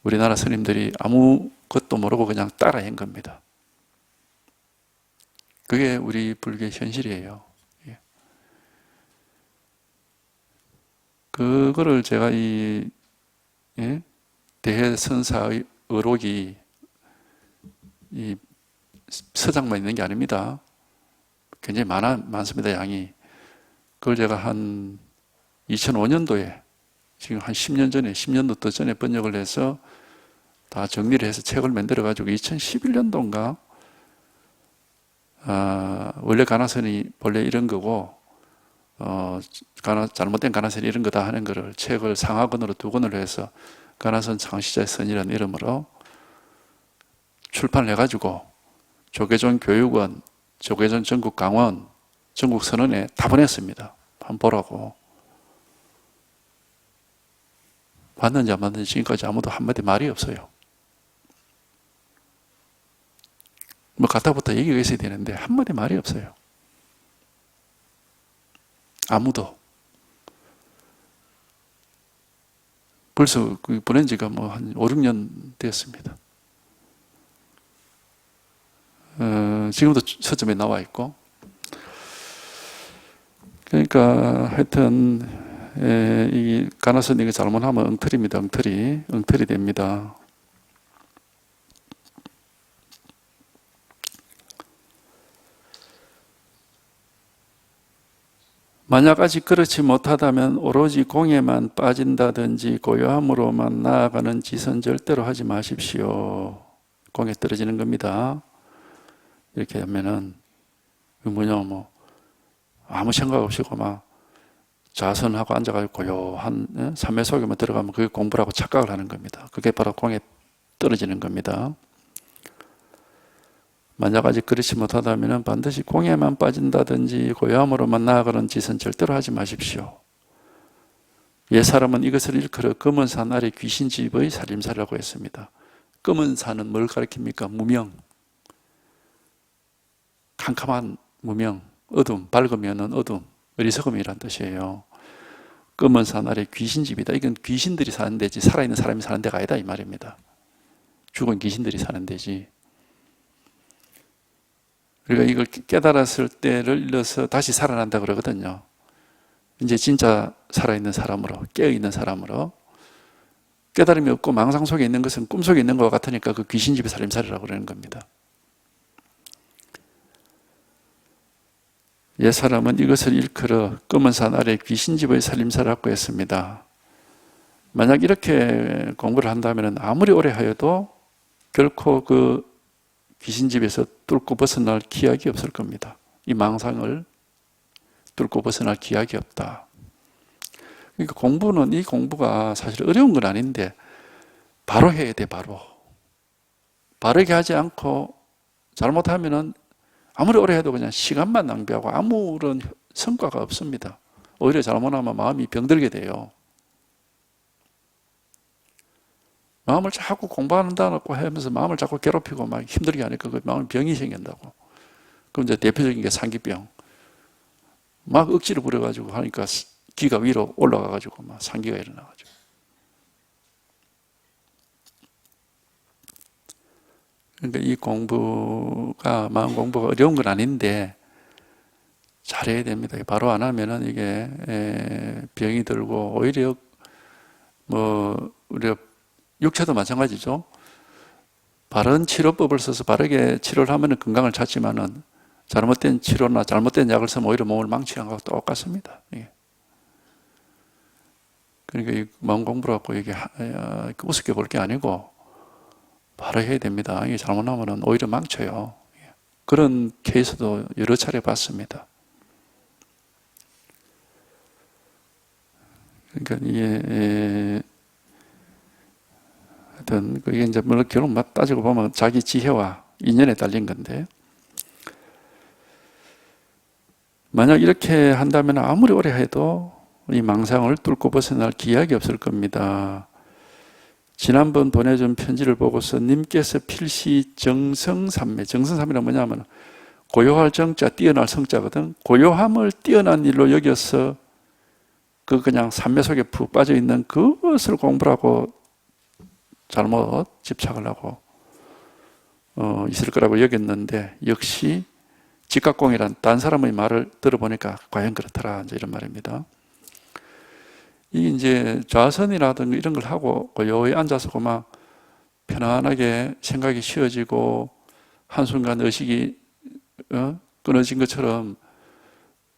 우리나라 스님들이 아무것도 모르고 그냥 따라한 겁니다. 그게 우리 불교의 현실이에요. 그거를 제가 대해선사의 의록이 이 서장만 있는 게 아닙니다. 굉장히 많습니다, 양이. 그걸 제가 한 2005년도에 지금 한 10년 전에, 10년도 더 전에 번역을 해서 다 정리를 해서 책을 만들어가지고 2011년도인가 원래 가나선이 본래 이런 거고 잘못된 가나선이 이런 거다 하는 거를 책을 상하권으로 2권을 해서 가나선 창시자의 선이라는 이름으로 출판을 해가지고 조계종 교육원, 조계종 전국 강원, 전국 선언에 다 보냈습니다. 한번 보라고. 봤는지 안 봤는지 지금까지 아무도 한마디 말이 없어요. 갖다부터 얘기가 있어야 되는데 한마디 말이 없어요. 아무도. 벌써 보낸 지가 한 5, 6년 되었습니다. 지금도 서점에 나와 있고. 그러니까 하여튼 이 가나선 이거 잘못하면 엉터리입니다. 엉터리 됩니다. 만약 아직 그렇지 못하다면 오로지 공에만 빠진다든지 고요함으로만 나아가는 짓은 절대로 하지 마십시오. 공에 떨어지는 겁니다. 이렇게 하면은 아무 생각 없이 막 좌선하고 앉아가지고 고요한 삼매 속에만 들어가면 그게 공부라고 착각을 하는 겁니다. 그게 바로 공에 떨어지는 겁니다. 만약 아직 그렇지 못하다면 반드시 공에만 빠진다든지 고요함으로만 나아가는 짓은 절대로 하지 마십시오. 옛사람은 이것을 일컬어 검은 산 아래 귀신집의 살림살이라고 했습니다. 검은 산은 뭘 가리킵니까? 무명. 캄캄한 무명, 어둠, 밝으면 어둠, 어리석음이란 뜻이에요. 검은 산 아래 귀신집이다. 이건 귀신들이 사는 데지 살아있는 사람이 사는 데가 아니다 이 말입니다. 죽은 귀신들이 사는 데지. 우리가 이걸 깨달았을 때를 일러서 다시 살아난다 그러거든요. 이제 진짜 살아있는 사람으로, 깨어있는 사람으로. 깨달음이 없고 망상 속에 있는 것은 꿈속에 있는 것 같으니까 그 귀신집의 살림살이라고 그러는 겁니다. 옛사람은 이것을 일컬어 검은 산 아래 귀신집의 살림살이라고 했습니다. 만약 이렇게 공부를 한다면 아무리 오래 하여도 결코 그 귀신집에서 뚫고 벗어날 기약이 없을 겁니다. 이 망상을 뚫고 벗어날 기약이 없다. 그러니까 공부는, 이 공부가 사실 어려운 건 아닌데 바로 해야 돼. 바로 바르게 하지 않고 잘못하면은 아무리 오래 해도 그냥 시간만 낭비하고 아무런 성과가 없습니다. 오히려 잘못하면 마음이 병들게 돼요. 마음을 자꾸 공부한다고 하면서 마음을 자꾸 괴롭히고 막 힘들게 하니까 그 마음 병이 생긴다고. 그럼 이제 대표적인 게 상기병. 막 억지로 부려가지고 하니까 기가 위로 올라가가지고 막 상기가 일어나가지고. 그러니까 이 공부가, 마음 공부가 어려운 건 아닌데 잘해야 됩니다. 바로 안 하면은 이게 병이 들고 오히려 우리가 육체도 마찬가지죠. 바른 치료법을 써서 바르게 치료를 하면 건강을 찾지만은 잘못된 치료나 잘못된 약을 쓰면 오히려 몸을 망치는 것과 똑같습니다. 그러니까 이 마음 공부를 갖고 이게 우습게 볼 게 아니고 바로 해야 됩니다. 이게 잘못하면 오히려 망쳐요. 그런 케이스도 여러 차례 봤습니다. 그러니까 이게 하여튼 그게 이제 물론 결론 따지고 보면 자기 지혜와 인연에 달린 건데, 만약 이렇게 한다면 아무리 오래 해도 이 망상을 뚫고 벗어날 기약이 없을 겁니다. 지난번 보내준 편지를 보고서 님께서 필시 정성삼매, 정성삼매는 뭐냐면 고요할 정자, 뛰어날 성자거든. 고요함을 뛰어난 일로 여겨서 그냥 삼매 속에 푹 빠져 있는 그것을 공부를 하고 잘못 집착을 하고 있을 거라고 여겼는데, 역시 직각공이란 딴 사람의 말을 들어보니까 과연 그렇더라, 이제 이런 말입니다. 이 이제 좌선이라든가 이런 걸 하고 고요히 앉아서 그만 편안하게 생각이 쉬어지고 한순간 의식이 끊어진 것처럼,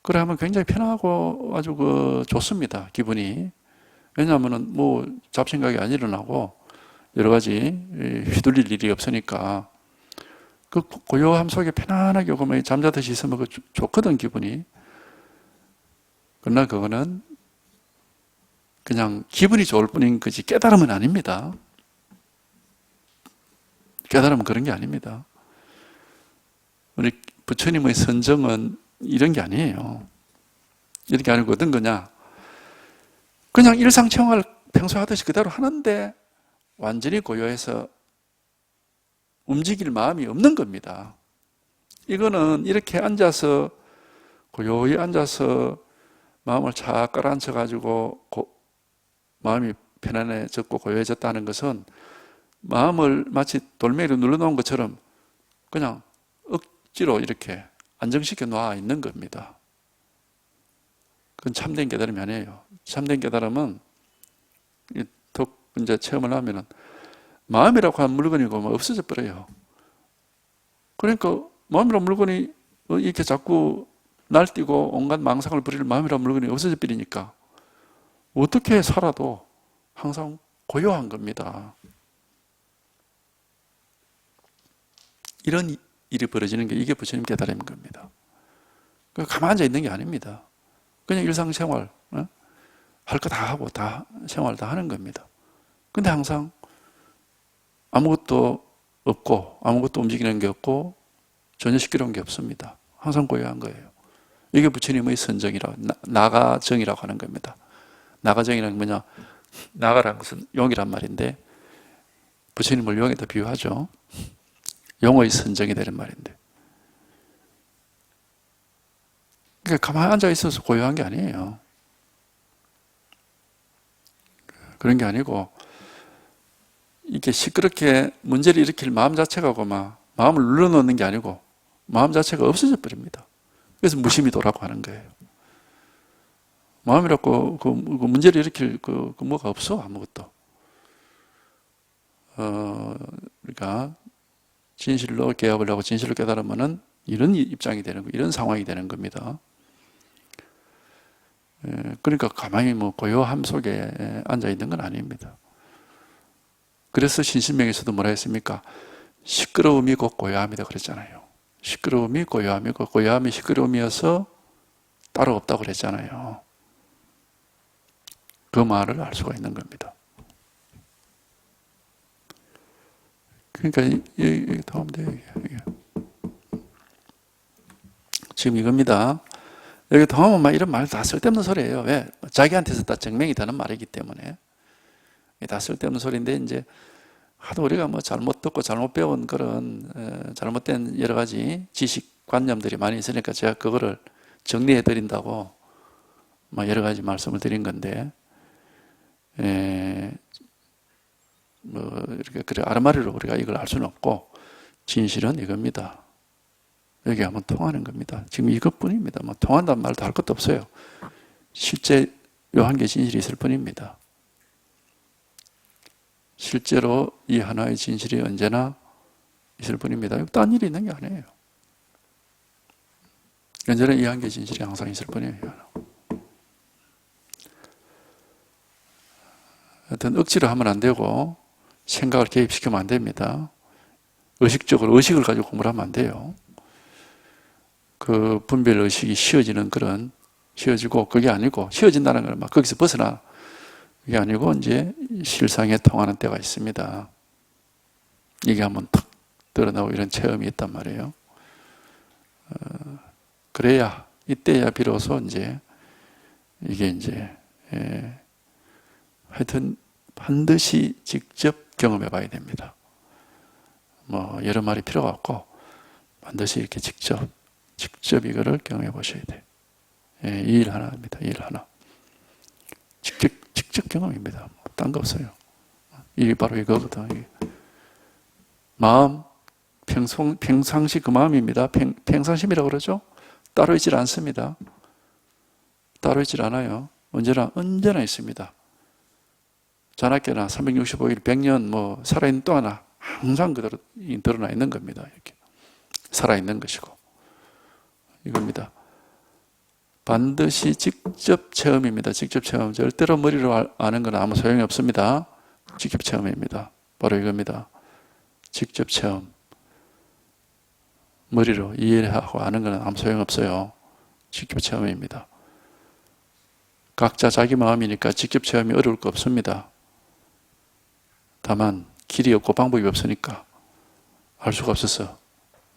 그래 하면 굉장히 편하고 아주 좋습니다, 기분이. 왜냐하면은 잡생각이 안 일어나고 여러 가지 휘둘릴 일이 없으니까 그 고요함 속에 편안하게 그만 잠자듯이 있으면 좋거든, 기분이. 그러나 그거는 그냥 기분이 좋을 뿐인 거지 깨달음은 아닙니다. 깨달음은 그런 게 아닙니다. 우리 부처님의 선정은 이런 게 아니에요. 이렇게 아니고 어떤 거냐, 그냥 일상생활 평소 하듯이 그대로 하는데 완전히 고요해서 움직일 마음이 없는 겁니다. 이거는 이렇게 앉아서 고요히 앉아서 마음을 착 깔아앉혀 가지고 마음이 편안해졌고 고요해졌다는 것은 마음을 마치 돌멩이로 눌러놓은 것처럼 그냥 억지로 이렇게 안정시켜 놔 있는 겁니다. 그건 참된 깨달음이 아니에요. 참된 깨달음은 더 이제 체험을 하면은 마음이라고 하는 물건이 없어져 버려요. 그러니까 마음이라는 물건이 이렇게 자꾸 날뛰고 온갖 망상을 부릴 마음이라는 물건이 없어져 버리니까 어떻게 살아도 항상 고요한 겁니다. 이런 일이 벌어지는 게 이게 부처님 깨달음인 겁니다. 가만히 앉아 있는 게 아닙니다. 그냥 일상생활, 할 거 다 하고 다 생활 다 하는 겁니다. 근데 항상 아무것도 없고 아무것도 움직이는 게 없고 전혀 시끄러운 게 없습니다. 항상 고요한 거예요. 이게 부처님의 선정이라 나가정이라고 하는 겁니다. 나가정이란 뭐냐? 나가라는 것은 용이란 말인데 부처님을 용에다 비유하죠. 용의 선정이 되는 말인데 그러니까 가만히 앉아 있어서 고요한 게 아니에요. 그런 게 아니고 이렇게 시끄럽게 문제를 일으킬 마음 자체가 마음을 눌러놓는 게 아니고 마음 자체가 없어져 버립니다. 그래서 무심히 도라고 하는 거예요. 마음이라고 그 문제를 일으킬 그 뭐가 없어 아무것도. 그러니까 진실로 개업을 하고 진실로 깨달으면은 이런 입장이 되는 거, 이런 상황이 되는 겁니다. 그러니까 가만히 고요함 속에 앉아 있는 건 아닙니다. 그래서 신신명에서도 뭐라 했습니까? 시끄러움이 곧 고요함이다 그랬잖아요. 시끄러움이 고요함이고 고요함이 시끄러움이어서 따로 없다고 그랬잖아요. 그 말을 알 수가 있는 겁니다. 그러니까 여기 더 하면 돼요. 지금 이겁니다. 여기 더 하면 막 이런 말 다 쓸데없는 소리예요. 왜? 자기한테서 다 증명이 되는 말이기 때문에 다 쓸데없는 소리인데 이제 하도 우리가 잘못 듣고 잘못 배운 그런 잘못된 여러 가지 지식관념들이 많이 있으니까 제가 그거를 정리해 드린다고 여러 가지 말씀을 드린 건데 이렇게 그래 아르마리로 우리가 이걸 알 수는 없고 진실은 이겁니다. 여기 한번 통하는 겁니다. 지금 이것뿐입니다. 통한다는 말도 할 것도 없어요. 실제 요 한 개 진실이 있을 뿐입니다. 실제로 이 하나의 진실이 언제나 있을 뿐입니다. 딴 일이 있는 게 아니에요. 언제나 이 한 개 진실이 항상 있을 뿐이에요. 하여튼 억지로 하면 안 되고 생각을 개입시키면 안 됩니다. 의식적으로 의식을 가지고 공부를 하면 안 돼요. 그 분별 의식이 쉬워지는 그런 쉬워지고 그게 아니고 쉬워진다는 건 막 거기서 벗어나 그게 아니고 이제 실상에 통하는 때가 있습니다. 이게 한번 탁 드러나고 이런 체험이 있단 말이에요. 그래야 이때야 비로소 이제 이게 이제 하여튼 반드시 직접 경험해 봐야 됩니다. 여러 말이 필요가 없고 반드시 이렇게 직접 이거를 경험해 보셔야 돼요. 이 일 하나입니다. 이 일 하나. 직접 경험입니다. 딴 거 없어요. 이게 바로 이거거든. 마음, 평상시 그 마음입니다. 평상심이라고 그러죠? 따로 있질 않습니다. 따로 있질 않아요. 언제나 있습니다. 자나깨나 365일, 100년 살아있는 동안 항상 그대로 드러나 있는 겁니다. 이렇게. 살아있는 것이고. 이겁니다. 반드시 직접 체험입니다. 직접 체험. 절대로 머리로 아는 건 아무 소용이 없습니다. 직접 체험입니다. 바로 이겁니다. 직접 체험. 머리로 이해하고 아는 건 아무 소용 없어요. 직접 체험입니다. 각자 자기 마음이니까 직접 체험이 어려울 거 없습니다. 다만 길이 없고 방법이 없으니까 알 수가 없어서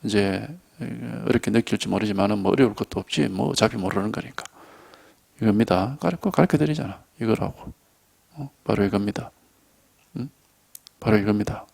이제 어렵게 느낄지 모르지만 어려울 것도 없지 어차피 모르는 거니까 이겁니다. 가르쳐 드리잖아. 이거라고. 바로 이겁니다. 바로 이겁니다.